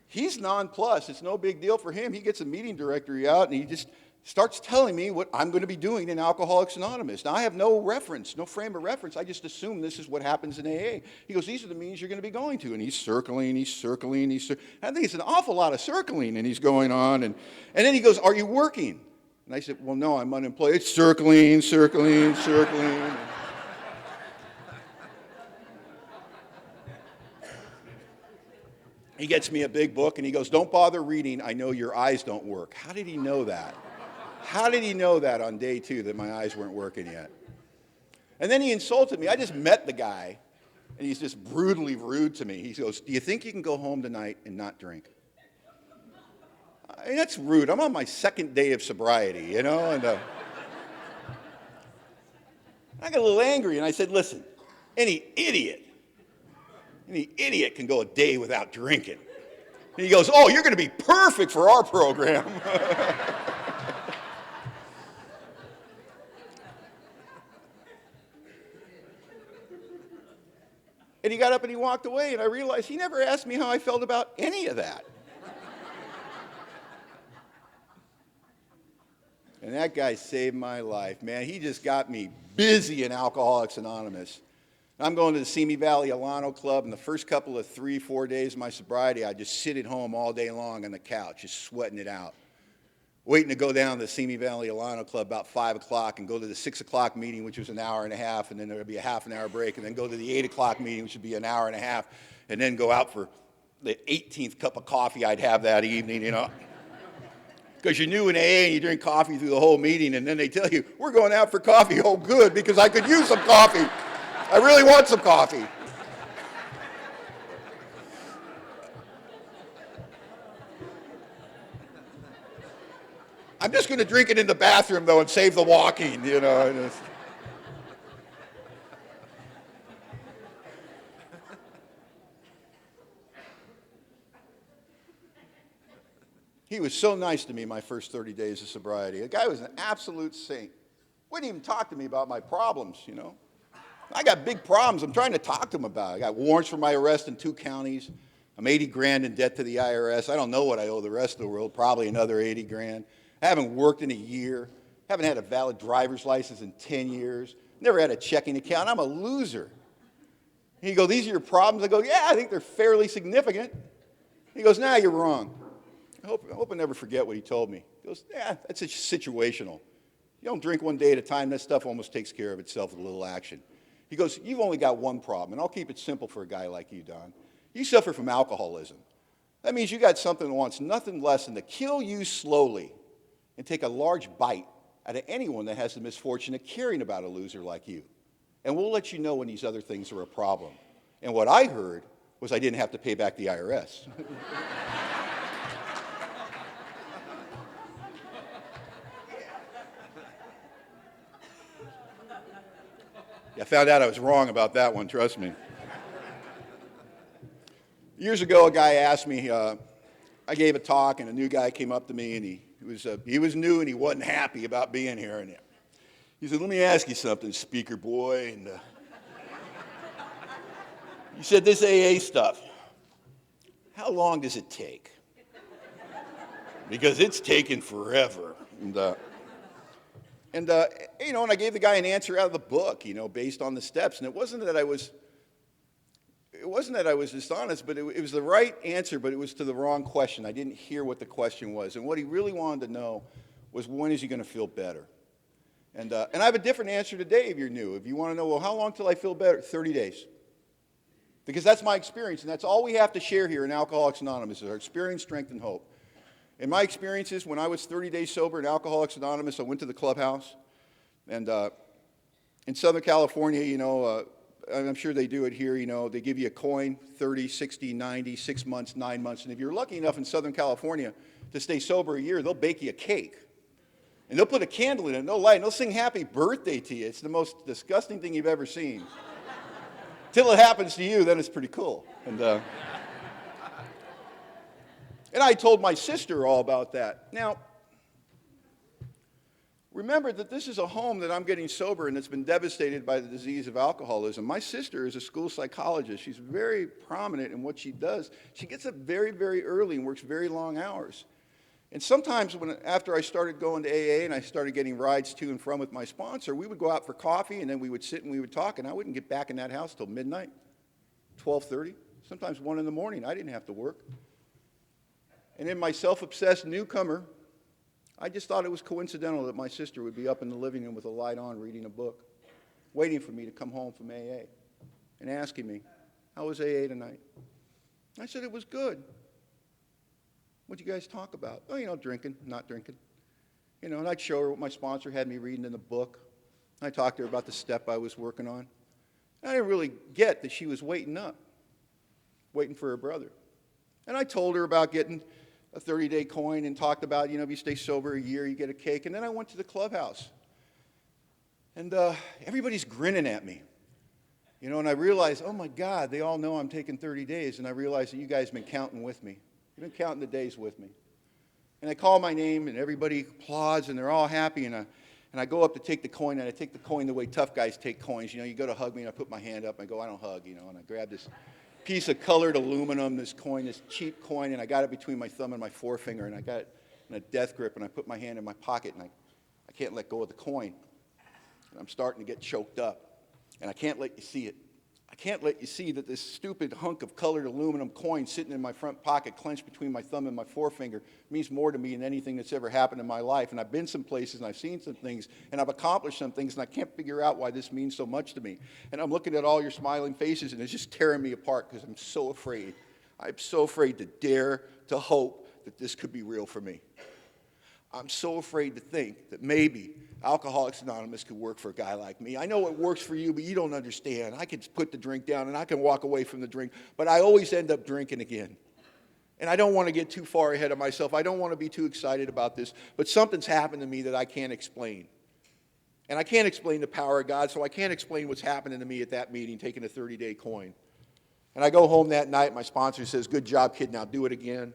S3: he's nonplussed. It's no big deal for him. He gets a meeting directory out and he just starts telling me what I'm going to be doing in Alcoholics Anonymous. Now, I have no reference, no frame of reference. I just assume this is what happens in AA. He goes, these are the meetings you're going to be going to. And he's circling, he's circling, I think it's an awful lot of circling, and he's going on. And then he goes, are you working? And I said, well, no, I'm unemployed. It's circling, circling, circling. He gets me a big book, and he goes, don't bother reading. I know your eyes don't work. How did he know that? How did he know that on day 2 that my eyes weren't working yet? And then he insulted me. I just met the guy, and he's just brutally rude to me. He goes, do you think you can go home tonight and not drink? I mean, that's rude. I'm on my 2nd day of sobriety, you know? And I got a little angry, and I said, listen, any idiot can go a day without drinking. And he goes, oh, you're going to be perfect for our program. And he got up and he walked away, and I realized he never asked me how I felt about any of that. And that guy saved my life, man. He just got me busy in Alcoholics Anonymous. I'm going to the Simi Valley Alano Club, and the first couple of 3-4 days of my sobriety, I just sit at home all day long on the couch, just sweating it out. Waiting to go down to the Simi Valley Alano Club about 5 o'clock and go to the 6 o'clock meeting, which was an hour and a half, and then there would be a half an hour break, and then go to the 8 o'clock meeting, which would be an hour and a half, and then go out for the 18th cup of coffee I'd have that evening, you know. Because you knew in AA and you drink coffee through the whole meeting, and then they tell you, we're going out for coffee. Oh, good, because I could use some coffee. I really want some coffee. I'm just going to drink it in the bathroom, though, and save the walking, you know. He was so nice to me my first 30 days of sobriety. The guy was an absolute saint. Wouldn't even talk to me about my problems, you know. I got big problems I'm trying to talk to him about. I got warrants for my arrest in 2 counties. I'm 80 grand in debt to the IRS. I don't know what I owe the rest of the world, probably another 80 grand. I haven't worked in a year. Haven't had a valid driver's license in 10 years. Never had a checking account. I'm a loser. He goes, these are your problems? I go, yeah, I think they're fairly significant. He goes, nah, you're wrong. I hope I never forget what he told me. He goes, yeah, that's situational. You don't drink one day at a time. That stuff almost takes care of itself with a little action. He goes, you've only got one problem, and I'll keep it simple for a guy like you, Don. You suffer from alcoholism. That means you got something that wants nothing less than to kill you slowly and take a large bite out of anyone that has the misfortune of caring about a loser like you. And we'll let you know when these other things are a problem. And what I heard was I didn't have to pay back the IRS. I found out I was wrong about that one, trust me. Years ago, a guy asked me, I gave a talk, and a new guy came up to me, and he was new, and he wasn't happy about being here. And he said, let me ask you something, speaker boy. And he said, this AA stuff, how long does it take? Because it's taken forever. And I gave the guy an answer out of the book, you know, based on the steps. And it wasn't that I was dishonest, but it was the right answer, but it was to the wrong question. I didn't hear what the question was. And what he really wanted to know was, when is he going to feel better? And I have a different answer today if you're new. If you want to know, well, how long till I feel better? 30 days. Because that's my experience, and that's all we have to share here in Alcoholics Anonymous is our experience, strength, and hope. In my experiences, when I was 30 days sober in Alcoholics Anonymous, I went to the clubhouse. And in Southern California, you know, I'm sure they do it here, you know, they give you a coin, 30, 60, 90, 6 months, 9 months, and if you're lucky enough in Southern California to stay sober a year, they'll bake you a cake. And they'll put a candle in it, and they'll light, and they'll sing happy birthday to you. It's the most disgusting thing you've ever seen. Till it happens to you, then it's pretty cool. And I told my sister all about that. Now, remember that this is a home that I'm getting sober and that's been devastated by the disease of alcoholism. My sister is a school psychologist. She's very prominent in what she does. She gets up very, very early and works very long hours. And sometimes after I started going to AA and I started getting rides to and from with my sponsor, we would go out for coffee and then we would sit and we would talk, and I wouldn't get back in that house till midnight, 12:30, sometimes 1 in the morning. I didn't have to work. And in my self-obsessed newcomer, I just thought it was coincidental that my sister would be up in the living room with a light on reading a book, waiting for me to come home from AA and asking me, how was AA tonight? I said, it was good. What'd you guys talk about? Oh, you know, drinking, not drinking. You know, and I'd show her what my sponsor had me reading in the book. I talked to her about the step I was working on. And I didn't really get that she was waiting up, waiting for her brother. And I told her about getting a 30-day coin and talked about, you know, if you stay sober a year, you get a cake. And then I went to the clubhouse. And everybody's grinning at me. You know, and I realized, oh my God, they all know I'm taking 30 days. And I realized that you guys have been counting with me. You've been counting the days with me. And I call my name, and everybody applauds, and they're all happy. And I go up to take the coin, and I take the coin the way tough guys take coins. You know, you go to hug me, and I put my hand up, and I go, I don't hug, you know. And I grab this piece of colored aluminum, this coin, this cheap coin, and I got it between my thumb and my forefinger, and I got it in a death grip, and I put my hand in my pocket, and I can't let go of the coin. And I'm starting to get choked up, and I can't let you see it. I can't let you see that this stupid hunk of colored aluminum coin sitting in my front pocket, clenched between my thumb and my forefinger, means more to me than anything that's ever happened in my life. And I've been some places, and I've seen some things, and I've accomplished some things, and I can't figure out why this means so much to me. And I'm looking at all your smiling faces, and it's just tearing me apart because I'm so afraid. I'm so afraid to dare to hope that this could be real for me. I'm so afraid to think that maybe Alcoholics Anonymous could work for a guy like me. I know it works for you, but you don't understand. I can put the drink down and I can walk away from the drink, but I always end up drinking again. And I don't want to get too far ahead of myself. I don't want to be too excited about this, but something's happened to me that I can't explain. And I can't explain the power of God, so I can't explain what's happening to me at that meeting, taking a 30-day coin. And I go home that night, my sponsor says, good job, kid, now do it again.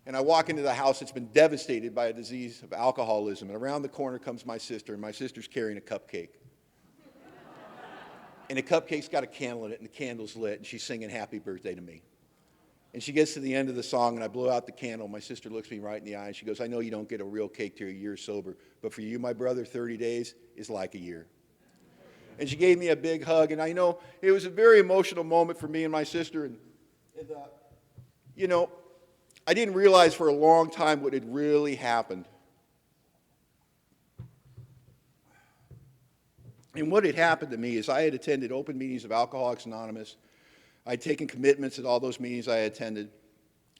S3: And I walk into the house that's been devastated by a disease of alcoholism. And around the corner comes my sister, and my sister's carrying a cupcake. And the cupcake's got a candle in it, and the candle's lit, and she's singing happy birthday to me. And she gets to the end of the song, and I blow out the candle. My sister looks me right in the eye, and she goes, I know you don't get a real cake till you're a year sober, but for you, my brother, 30 days is like a year. And she gave me a big hug, and I know it was a very emotional moment for me and my sister. And you know, I didn't realize for a long time what had really happened. And what had happened to me is I had attended open meetings of Alcoholics Anonymous. I had taken commitments at all those meetings I attended.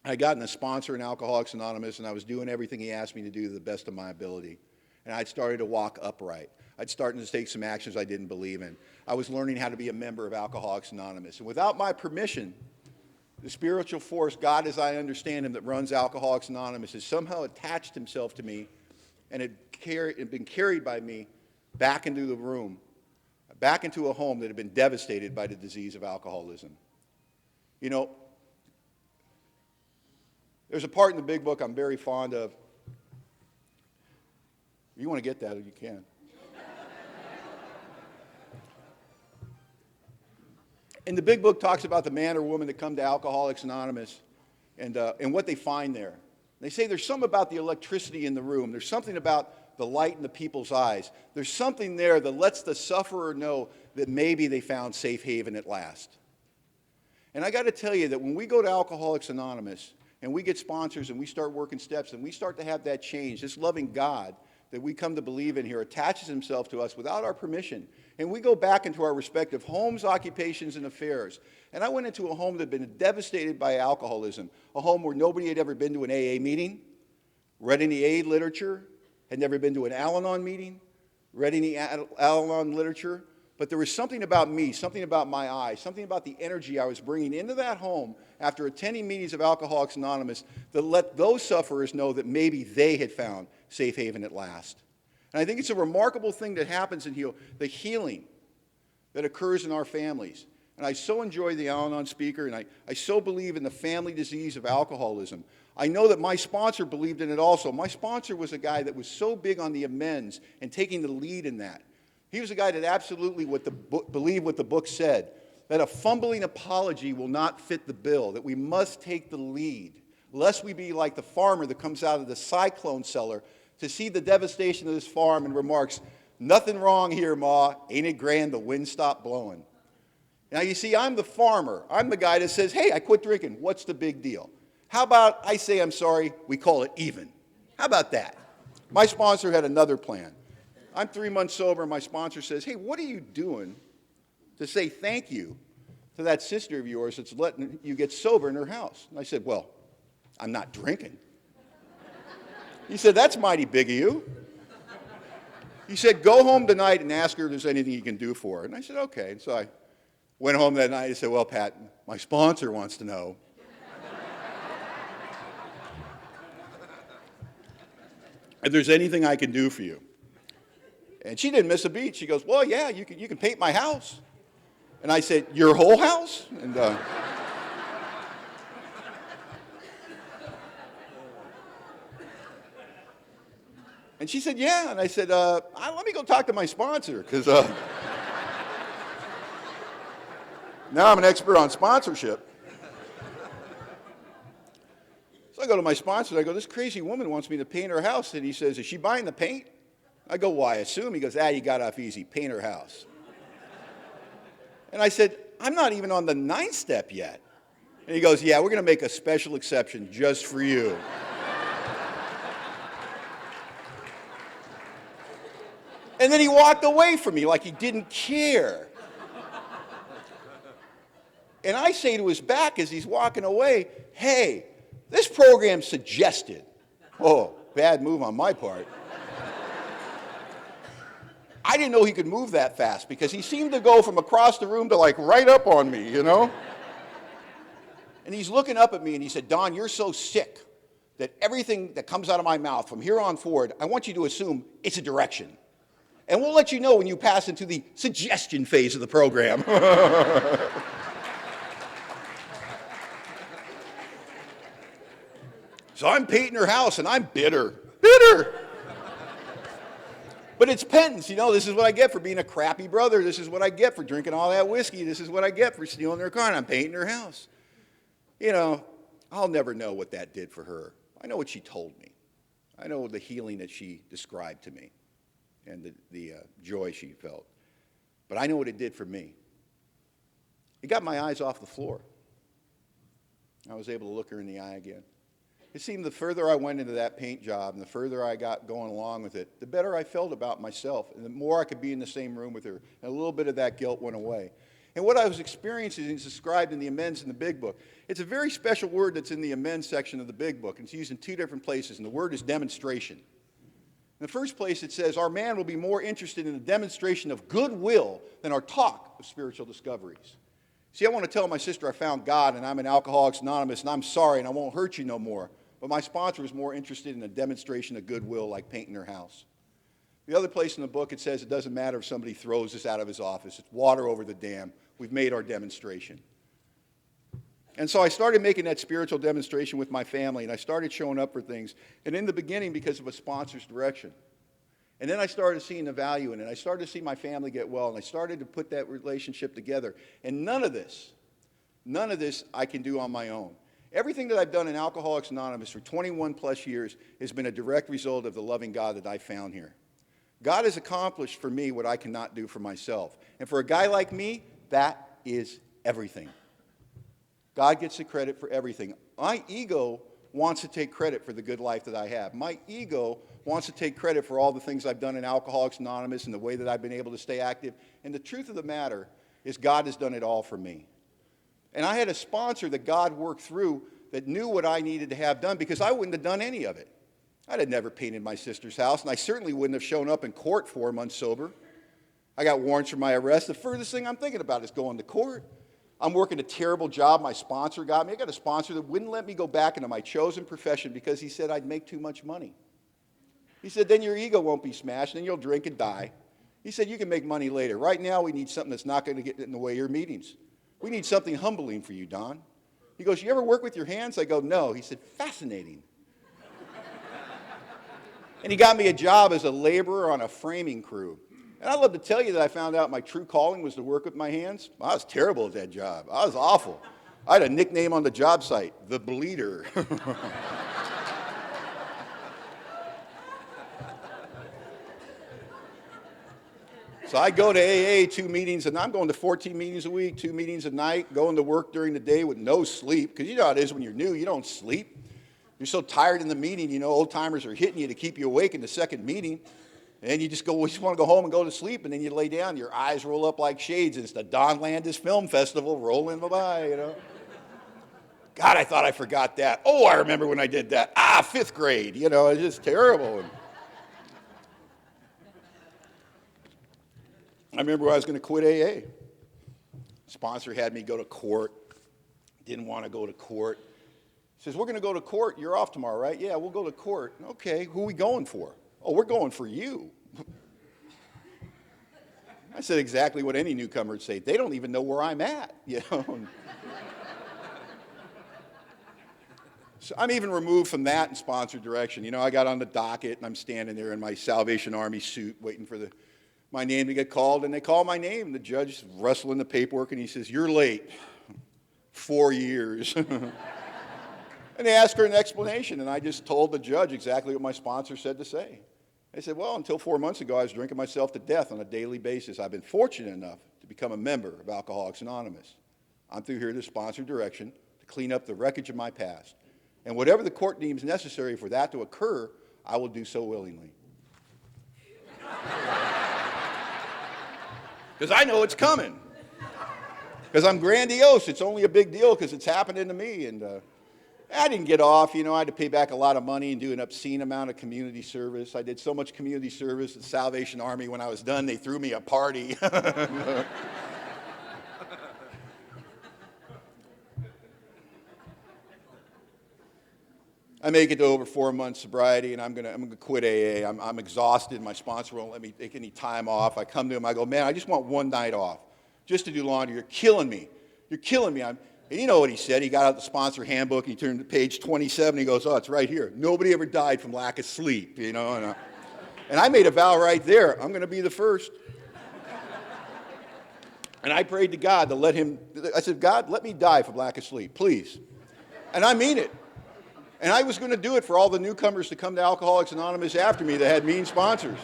S3: I had gotten a sponsor in Alcoholics Anonymous, and I was doing everything he asked me to do to the best of my ability. And I'd started to walk upright. I'd started to take some actions I didn't believe in. I was learning how to be a member of Alcoholics Anonymous. And without my permission, the spiritual force, God as I understand him, that runs Alcoholics Anonymous has somehow attached himself to me and had been carried by me back into the room, back into a home that had been devastated by the disease of alcoholism. You know, there's a part in the big book I'm very fond of. If you want to get that, you can. And the big book talks about the man or woman that come to Alcoholics Anonymous and what they find there. They say there's something about the electricity in the room. There's something about the light in the people's eyes. There's something there that lets the sufferer know that maybe they found safe haven at last. And I got to tell you that when we go to Alcoholics Anonymous and we get sponsors and we start working steps and we start to have that change, this loving God that we come to believe in here attaches himself to us without our permission. And we go back into our respective homes, occupations, and affairs. And I went into a home that had been devastated by alcoholism, a home where nobody had ever been to an AA meeting, read any AA literature, had never been to an Al-Anon meeting, read any Al-Anon literature, But there was something about me, something about my eyes, something about the energy I was bringing into that home after attending meetings of Alcoholics Anonymous that let those sufferers know that maybe they had found safe haven at last. And I think it's a remarkable thing that happens in the healing that occurs in our families. And I so enjoy the Al-Anon speaker, and I so believe in the family disease of alcoholism. I know that my sponsor believed in it also. My sponsor was a guy that was so big on the amends and taking the lead in that. He was a guy that absolutely believed what the book said, that a fumbling apology will not fit the bill, that we must take the lead, lest we be like the farmer that comes out of the cyclone cellar to see the devastation of this farm and remarks, "Nothing wrong here, Ma. Ain't it grand the wind stopped blowing?" Now, you see, I'm the farmer. I'm the guy that says, "Hey, I quit drinking. What's the big deal? How about I say I'm sorry, we call it even?" How about that? My sponsor had another plan. I'm 3 months sober, and my sponsor says, "Hey, what are you doing to say thank you to that sister of yours that's letting you get sober in her house?" And I said, "Well, I'm not drinking." He said, "That's mighty big of you." He said, "Go home tonight and ask her if there's anything you can do for her." And I said, "Okay." And so I went home that night and said, "Well, Pat, my sponsor wants to know if there's anything I can do for you." And she didn't miss a beat. She goes, "Well, yeah, you can paint my house." And I said, "Your whole house?" And she said, "Yeah." And I said, "Let me go talk to my sponsor, because now I'm an expert on sponsorship." So I go to my sponsor, and I go, "This crazy woman wants me to paint her house." And he says, "Is she buying the paint?" I go, "Well, I assume." He goes, "You got off easy. Paint her house." And I said, "I'm not even on the 9th step yet." And he goes, "Yeah, we're going to make a special exception just for you." And then he walked away from me like he didn't care. And I say to his back as he's walking away, "Hey, this program suggested." Oh, bad move on my part. I didn't know he could move that fast because he seemed to go from across the room to like right up on me, you know? And he's looking up at me and he said, "Don, you're so sick that everything that comes out of my mouth from here on forward, I want you to assume it's a direction. And we'll let you know when you pass into the suggestion phase of the program." So I'm painting her house and I'm bitter. But it's penance, you know. This is what I get for being a crappy brother. This is what I get for drinking all that whiskey. This is what I get for stealing her car, and I'm painting her house. You know, I'll never know what that did for her. I know what she told me. I know the healing that she described to me and the joy she felt. But I know what it did for me. It got my eyes off the floor. I was able to look her in the eye again. It seemed the further I went into that paint job and the further I got going along with it, the better I felt about myself and the more I could be in the same room with her. And a little bit of that guilt went away. And what I was experiencing is described in the amends in the big book. It's a very special word that's in the amends section of the big book. And it's used in 2 different places, and the word is demonstration. In the first place, it says, "Our man will be more interested in the demonstration of goodwill than our talk of spiritual discoveries." See, I want to tell my sister I found God and I'm an Alcoholics Anonymous and I'm sorry and I won't hurt you no more. But my sponsor was more interested in a demonstration of goodwill like painting her house. The other place in the book, it says it doesn't matter if somebody throws us out of his office. It's water over the dam. We've made our demonstration. And so I started making that spiritual demonstration with my family, and I started showing up for things. And in the beginning, because of a sponsor's direction. And then I started seeing the value in it. I started to see my family get well, and I started to put that relationship together. And none of this I can do on my own. Everything that I've done in Alcoholics Anonymous for 21 plus years has been a direct result of the loving God that I found here. God has accomplished for me what I cannot do for myself. And for a guy like me, that is everything. God gets the credit for everything. My ego wants to take credit for the good life that I have. My ego wants to take credit for all the things I've done in Alcoholics Anonymous and the way that I've been able to stay active. And the truth of the matter is God has done it all for me. And I had a sponsor that God worked through that knew what I needed to have done because I wouldn't have done any of it. I'd have never painted my sister's house, and I certainly wouldn't have shown up in court 4 months sober. I got warrants for my arrest. The furthest thing I'm thinking about is going to court. I'm working a terrible job. My sponsor got me. I got a sponsor that wouldn't let me go back into my chosen profession because he said I'd make too much money. He said, then your ego won't be smashed, and then you'll drink and die. He said, you can make money later. Right now, we need something that's not going to get in the way of your meetings. We need something humbling for you, Don. He goes, you ever work with your hands? I go, no. He said, fascinating. And he got me a job as a laborer on a framing crew. And I'd love to tell you that I found out my true calling was to work with my hands. I was terrible at that job. I was awful. I had a nickname on the job site, the Bleeder. So I go to AA 2 meetings, and I'm going to 14 meetings a week, 2 meetings a night, going to work during the day with no sleep, because you know how it is when you're new, you don't sleep. You're so tired in the meeting, you know, old timers are hitting you to keep you awake in the second meeting. And you just want to go home and go to sleep, and then you lay down, your eyes roll up like shades, and it's the Don Landis Film Festival rolling by, you know. God, I thought I forgot that. Oh, I remember when I did that. 5th grade, you know, it's just terrible. I remember I was going to quit AA. Sponsor had me go to court. Didn't want to go to court. Says, we're going to go to court. You're off tomorrow, right? Yeah, we'll go to court. Okay, who are we going for? Oh, we're going for you. I said exactly what any newcomer would say. They don't even know where I'm at, you know. So I'm even removed from that in sponsor direction. You know, I got on the docket, and I'm standing there in my Salvation Army suit waiting for my name to get called, and they call my name. The judge is rustling the paperwork, and he says, you're late. 4 years. And they asked her an explanation, and I just told the judge exactly what my sponsor said to say. They said, well, until 4 months ago, I was drinking myself to death on a daily basis. I've been fortunate enough to become a member of Alcoholics Anonymous. I'm through here to sponsor direction to clean up the wreckage of my past. And whatever the court deems necessary for that to occur, I will do so willingly. Because I know it's coming. Because I'm grandiose. It's only a big deal because it's happening to me. And I didn't get off. You know, I had to pay back a lot of money and do an obscene amount of community service. I did so much community service at Salvation Army. When I was done, they threw me a party. I make it to over 4 months sobriety, and I'm gonna quit AA. I'm exhausted. My sponsor won't let me take any time off. I come to him. I go, man, I just want one night off, just to do laundry. You're killing me. You're killing me. And you know what he said. He got out the sponsor handbook, and he turned to page 27. He goes, oh, it's right here. Nobody ever died from lack of sleep, you know. And I made a vow right there. I'm going to be the first. And I prayed to God to let him. I said, God, let me die from lack of sleep, please. And I mean it. And I was going to do it for all the newcomers to come to Alcoholics Anonymous after me that had mean sponsors.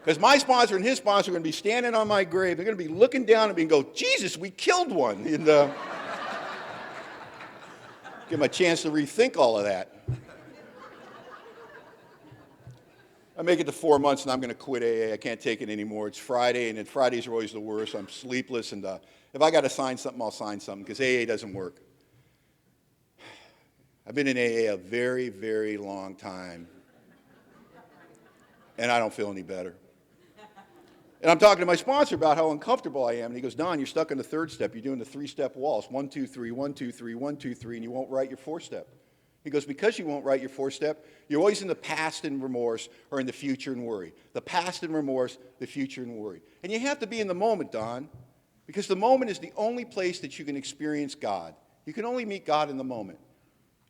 S3: Because my sponsor and his sponsor are going to be standing on my grave. They're going to be looking down at me and go, Jesus, we killed one. And give them a chance to rethink all of that. I make it to 4 months, and I'm going to quit AA. I can't take it anymore. It's Friday, and then Fridays are always the worst. I'm sleepless, and if I got to sign something, I'll sign something, because AA doesn't work. I've been in AA a very, very long time, and I don't feel any better. And I'm talking to my sponsor about how uncomfortable I am, and he goes, Don, you're stuck in the 3rd step. You're doing the 3-step waltz, 1, 2, 3, 1, 2, 3, 1, 2, 3, and you won't write your 4-step. He goes, because you won't write your 4-step, you're always in the past and remorse, or in the future and worry. The past and remorse, the future and worry. And you have to be in the moment, Don, because the moment is the only place that you can experience God. You can only meet God in the moment.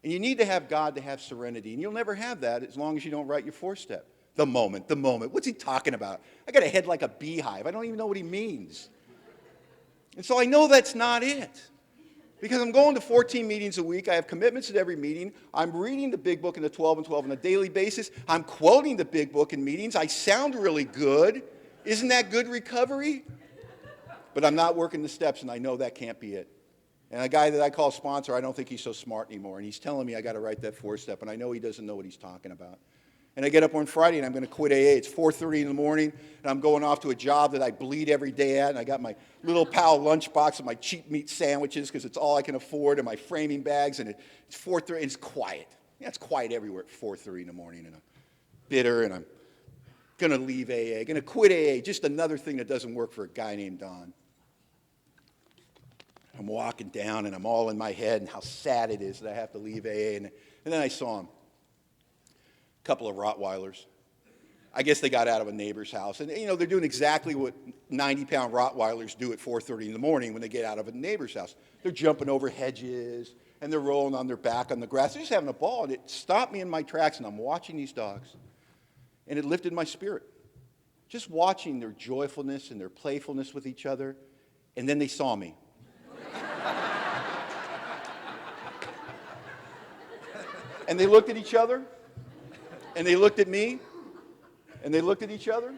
S3: And you need to have God to have serenity. And you'll never have that as long as you don't write your 4-step. The moment, the moment. What's he talking about? I got a head like a beehive. I don't even know what he means. And so I know that's not it. Because I'm going to 14 meetings a week. I have commitments at every meeting. I'm reading the big book in the 12 and 12 on a daily basis. I'm quoting the big book in meetings. I sound really good. Isn't that good recovery? But I'm not working the steps, and I know that can't be it. And a guy that I call sponsor, I don't think he's so smart anymore. And he's telling me I got to write that 4-step, and I know he doesn't know what he's talking about. And I get up on Friday, and I'm going to quit AA. It's 4:30 in the morning, and I'm going off to a job that I bleed every day at. And I got my little pal lunchbox and my cheap meat sandwiches because it's all I can afford, and my framing bags. And it's 4:30, and it's quiet. Yeah, it's quiet everywhere at 4:30 in the morning. And I'm bitter, and I'm Gonna leave AA, gonna quit AA, just another thing that doesn't work for a guy named Don. I'm walking down and I'm all in my head and how sad it is that I have to leave AA. And then I saw him. A couple of Rottweilers. I guess they got out of a neighbor's house. And, you know, they're doing exactly what 90-pound Rottweilers do at 4:30 in the morning when they get out of a neighbor's house. They're jumping over hedges and they're rolling on their back on the grass. They're just having a ball. And it stopped me in my tracks, and I'm watching these dogs. And it lifted my spirit. Just watching their joyfulness and their playfulness with each other. And then they saw me. And they looked at each other. And they looked at me. And they looked at each other.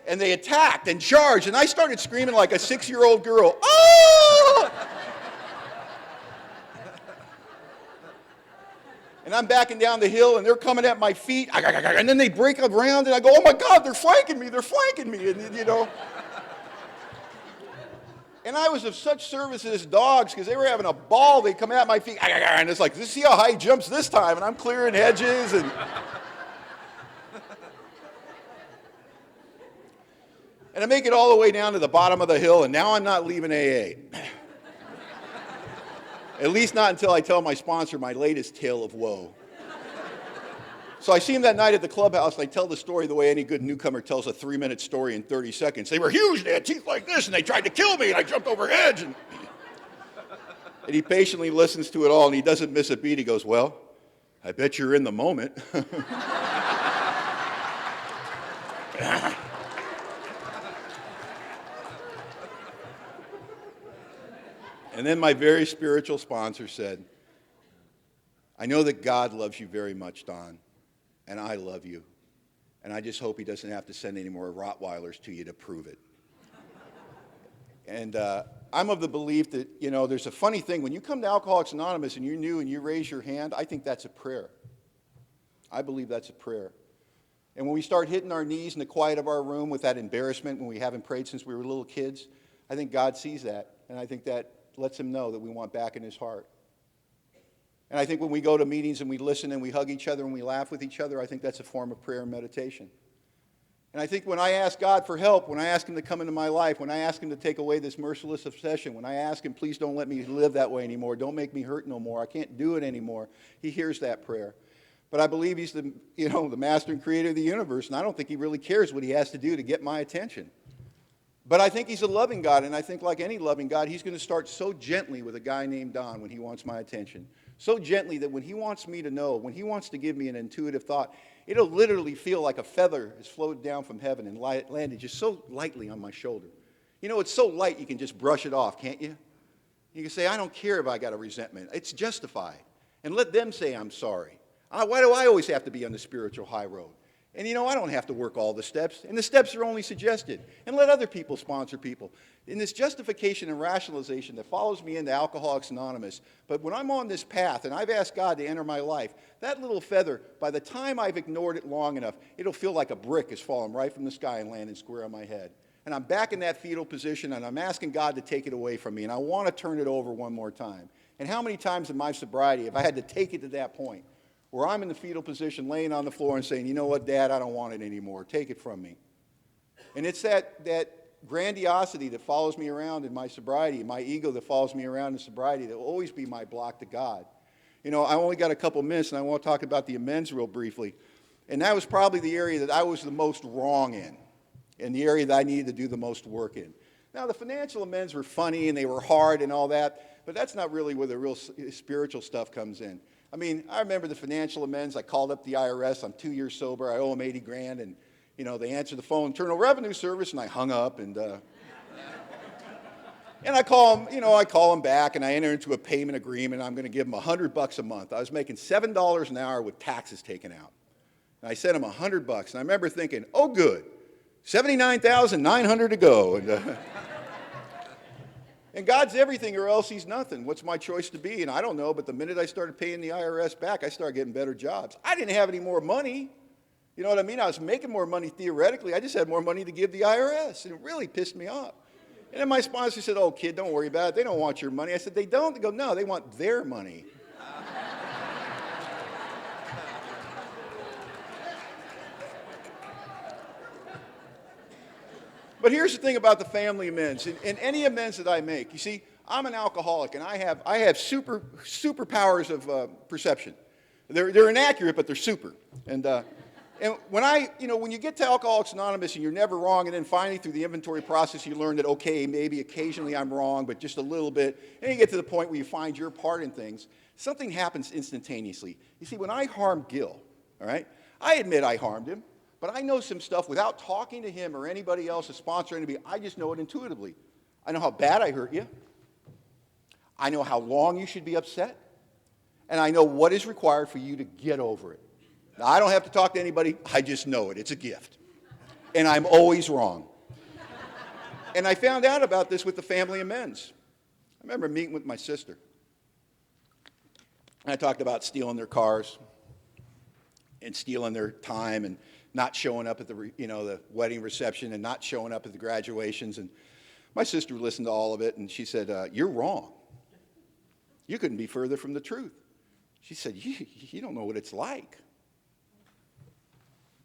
S3: And they attacked and charged. And I started screaming like a 6-year-old girl. Oh! And I'm backing down the hill, and they're coming at my feet, and then they break around, and I go, oh my God, they're flanking me, and you know. And I was of such service to these dogs, because they were having a ball. They come at my feet, and it's like, see how high he jumps this time, and I'm clearing hedges, and I make it all the way down to the bottom of the hill, and now I'm not leaving AA. At least not until I tell my sponsor my latest tale of woe. So I see him that night at the clubhouse, and I tell the story the way any good newcomer tells a 3-minute story in 30 seconds. They were huge, they had teeth like this, and they tried to kill me, and I jumped over hedge. And he patiently listens to it all, and he doesn't miss a beat. He goes, well, I bet you're in the moment. And then my very spiritual sponsor said, I know that God loves you very much, Don, and I love you. And I just hope he doesn't have to send any more Rottweilers to you to prove it. And I'm of the belief that, you know, there's a funny thing. When you come to Alcoholics Anonymous and you're new and you raise your hand, I think that's a prayer. I believe that's a prayer. And when we start hitting our knees in the quiet of our room with that embarrassment when we haven't prayed since we were little kids, I think God sees that. And I think that lets him know that we want back in his heart. And I think when we go to meetings and we listen and we hug each other and we laugh with each other, I think that's a form of prayer and meditation. And I think when I ask God for help, when I ask him to come into my life, when I ask him to take away this merciless obsession, when I ask him, please don't let me live that way anymore, don't make me hurt no more, I can't do it anymore, he hears that prayer. But I believe he's the, you know, the master and creator of the universe, and I don't think he really cares what he has to do to get my attention. But I think he's a loving God, and I think like any loving God, he's going to start so gently with a guy named Don when he wants my attention. So gently that when he wants me to know, when he wants to give me an intuitive thought, it'll literally feel like a feather has floated down from heaven and landed just so lightly on my shoulder. You know, it's so light you can just brush it off, can't you? You can say, I don't care if I got a resentment. It's justified. And let them say I'm sorry. Why do I always have to be on the spiritual high road? And you know, I don't have to work all the steps, and the steps are only suggested. And let other people sponsor people. In this justification and rationalization that follows me into Alcoholics Anonymous, but when I'm on this path and I've asked God to enter my life, that little feather, by the time I've ignored it long enough, it'll feel like a brick has fallen right from the sky and landed square on my head. And I'm back in that fetal position, and I'm asking God to take it away from me, and I want to turn it over one more time. And how many times in my sobriety have I had to take it to that point? Where I'm in the fetal position, laying on the floor and saying, you know what, Dad, I don't want it anymore. Take it from me. And it's that grandiosity that follows me around in my sobriety, my ego that follows me around in sobriety that will always be my block to God. You know, I only got a couple minutes, and I want to talk about the amends real briefly. And that was probably the area that I was the most wrong in, and the area that I needed to do the most work in. Now, the financial amends were funny, and they were hard and all that, but that's not really where the real spiritual stuff comes in. I mean, I remember the financial amends. I called up the IRS. I'm 2 years sober. I owe them 80 grand. And, you know, they answered the phone, Internal Revenue Service, and I hung up. And I call them, you know, I call them back, and I enter into a payment agreement. I'm going to give them $100 a month. I was making $7 an hour with taxes taken out. And I sent them $100. And I remember thinking, oh, good, $79,900 to go. And God's everything or else he's nothing. What's my choice to be? And I don't know, but the minute I started paying the IRS back, I started getting better jobs. I didn't have any more money. You know what I mean? I was making more money theoretically. I just had more money to give the IRS, and it really pissed me off. And then my sponsor said, oh, kid, don't worry about it. They don't want your money. I said, they don't? They go, no, they want their money. But here's the thing about the family amends, and any amends that I make. You see, I'm an alcoholic, and I have superpowers of perception. They're inaccurate, but they're super. And when you get to Alcoholics Anonymous and you're never wrong, and then finally through the inventory process you learn that, okay, maybe occasionally I'm wrong, but just a little bit, and you get to the point where you find your part in things, something happens instantaneously. You see, when I harmed Gil, all right, I admit I harmed him, but I know some stuff without talking to him or anybody else, a sponsor or anybody, I just know it intuitively. I know how bad I hurt you. I know how long you should be upset. And I know what is required for you to get over it. Now, I don't have to talk to anybody. I just know it. It's a gift. And I'm always wrong. And I found out about this with the family amends. I remember meeting with my sister. And I talked about stealing their cars and stealing their time and not showing up at the wedding reception and not showing up at the graduations. And my sister listened to all of it, and she said, you're wrong. You couldn't be further from the truth. She said, you don't know what it's like.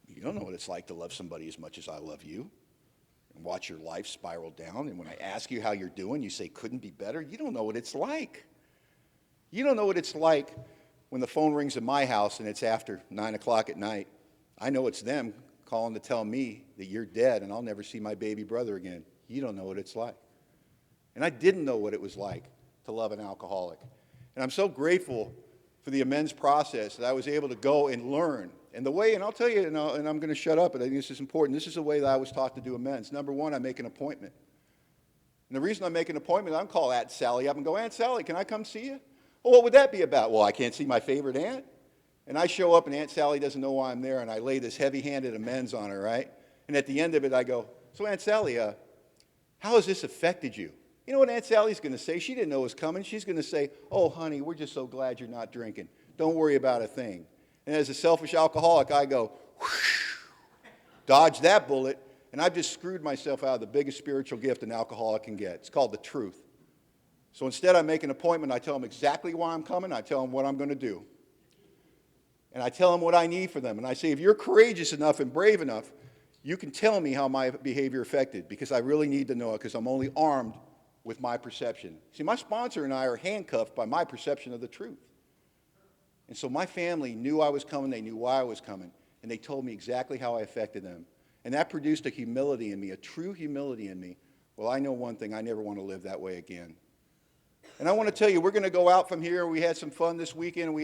S3: You don't know what it's like to love somebody as much as I love you and watch your life spiral down. And when I ask you how you're doing, you say, couldn't be better. You don't know what it's like. You don't know what it's like when the phone rings in my house and it's after 9 o'clock at night. I know it's them calling to tell me that you're dead and I'll never see my baby brother again. You don't know what it's like. And I didn't know what it was like to love an alcoholic. And I'm so grateful for the amends process that I was able to go and learn. And the way, and I'll tell you, and I'm going to shut up, but I think this is important. This is the way that I was taught to do amends. Number one, I make an appointment. And the reason I make an appointment, I'm call Aunt Sally up and go, Aunt Sally, can I come see you? Well, what would that be about? Well, I can't see my favorite aunt. And I show up and Aunt Sally doesn't know why I'm there, and I lay this heavy-handed amends on her, right? And at the end of it, I go, so Aunt Sally, how has this affected you? You know what Aunt Sally's going to say? She didn't know it was coming. She's going to say, oh, honey, we're just so glad you're not drinking. Don't worry about a thing. And as a selfish alcoholic, I go, whoosh, dodge that bullet, and I've just screwed myself out of the biggest spiritual gift an alcoholic can get. It's called the truth. So instead, I make an appointment. I tell them exactly why I'm coming. I tell them what I'm going to do. And I tell them what I need for them. And I say, if you're courageous enough and brave enough, you can tell me how my behavior affected, because I really need to know it, because I'm only armed with my perception. See, my sponsor and I are handcuffed by my perception of the truth. And so my family knew I was coming, they knew why I was coming, and they told me exactly how I affected them. And that produced a humility in me, a true humility in me. Well, I know one thing, I never want to live that way again. And I want to tell you, we're going to go out from here. We had some fun this weekend,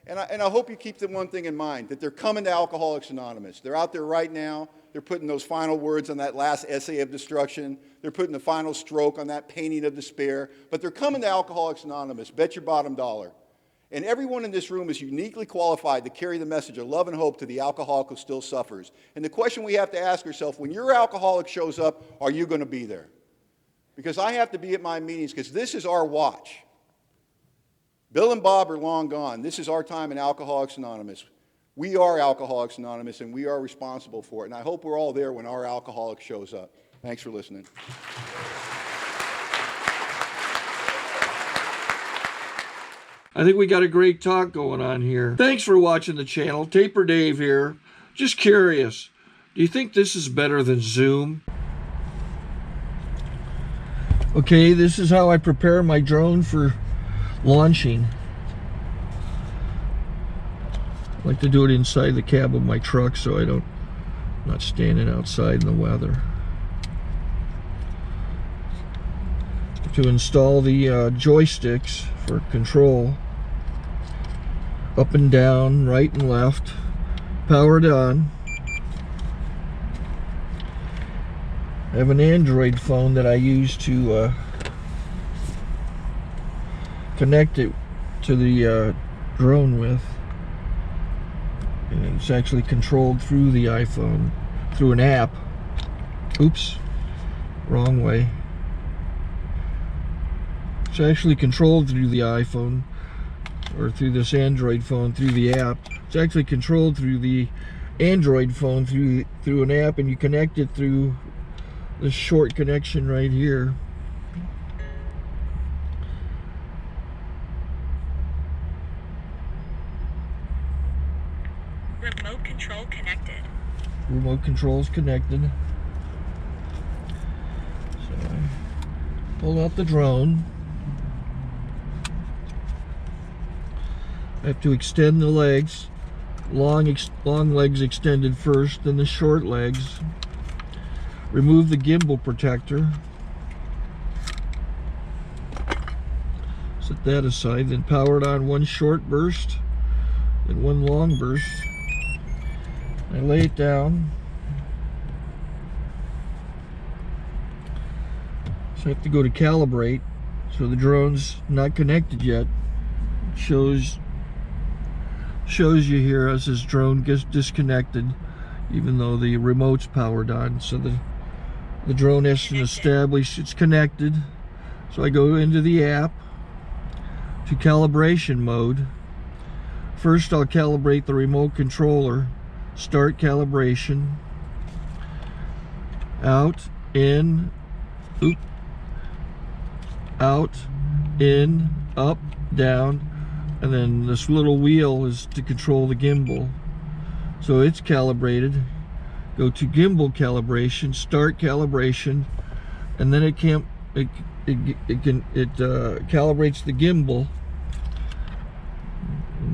S3: and I hope you keep the one thing in mind, that they're coming to Alcoholics Anonymous. They're out there right now. They're putting those final words on that last essay of destruction. They're putting the final stroke on that painting of despair. But they're coming to Alcoholics Anonymous. Bet your bottom dollar. And everyone in this room is uniquely qualified to carry the message of love and hope to the alcoholic who still suffers. And the question we have to ask ourselves, when your alcoholic shows up, are you going to be there? Because I have to be at my meetings, because this is our watch. Bill and Bob are long gone. This is our time in Alcoholics Anonymous. We are Alcoholics Anonymous, and we are responsible for it. And I hope we're all there when our alcoholic shows up. Thanks for listening.
S1: I think we got a great talk going on here. Thanks for watching the channel. Taper Dave here. Just curious, do you think this is better than Zoom? Okay, this is how I prepare my drone for launching. I like to do it inside the cab of my truck so I'm not standing outside in the weather. To install the joysticks for control, up and down, right and left, powered on. I have an Android phone that I use to connect it to the drone with. And it's actually controlled through the iPhone, through an app. Oops, wrong way. It's actually controlled through the iPhone, or through this Android phone, through the app. It's actually controlled through the Android phone, through an app, and you connect it through this short connection right here.
S4: Remote control connected.
S1: Remote control's connected. Pull out the drone. I have to extend the legs. Long legs extended first, then the short legs. Remove the gimbal protector. Set that aside, then power it on one short burst, then one long burst. I lay it down. So I have to go to calibrate. So the drone's not connected yet. It shows you here as this drone gets disconnected, even though the remote's powered on. So the drone has to establish it's connected. So I go into the app to calibration mode. First I'll calibrate the remote controller. Start calibration. Out, in, oop, out, in, up, down, and then this little wheel is to control the gimbal. So it's calibrated. Go to gimbal calibration, start calibration, and then it calibrates the gimbal.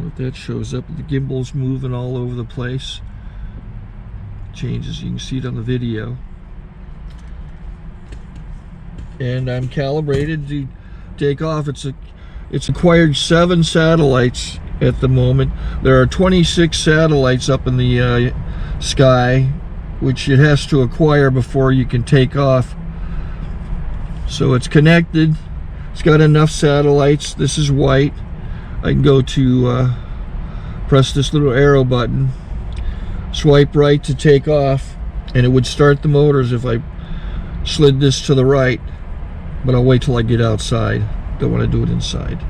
S1: If that shows up, the gimbal's moving all over the place. Changes, you can see it on the video. And I'm calibrated to take off. It's acquired 7 satellites at the moment. There are 26 satellites up in the sky, which it has to acquire before you can take off. So it's connected. It's got enough satellites. This is white. I can go to press this little arrow button, swipe right to take off, and it would start the motors if I slid this to the right. But I'll wait till I get outside. Don't want to do it inside.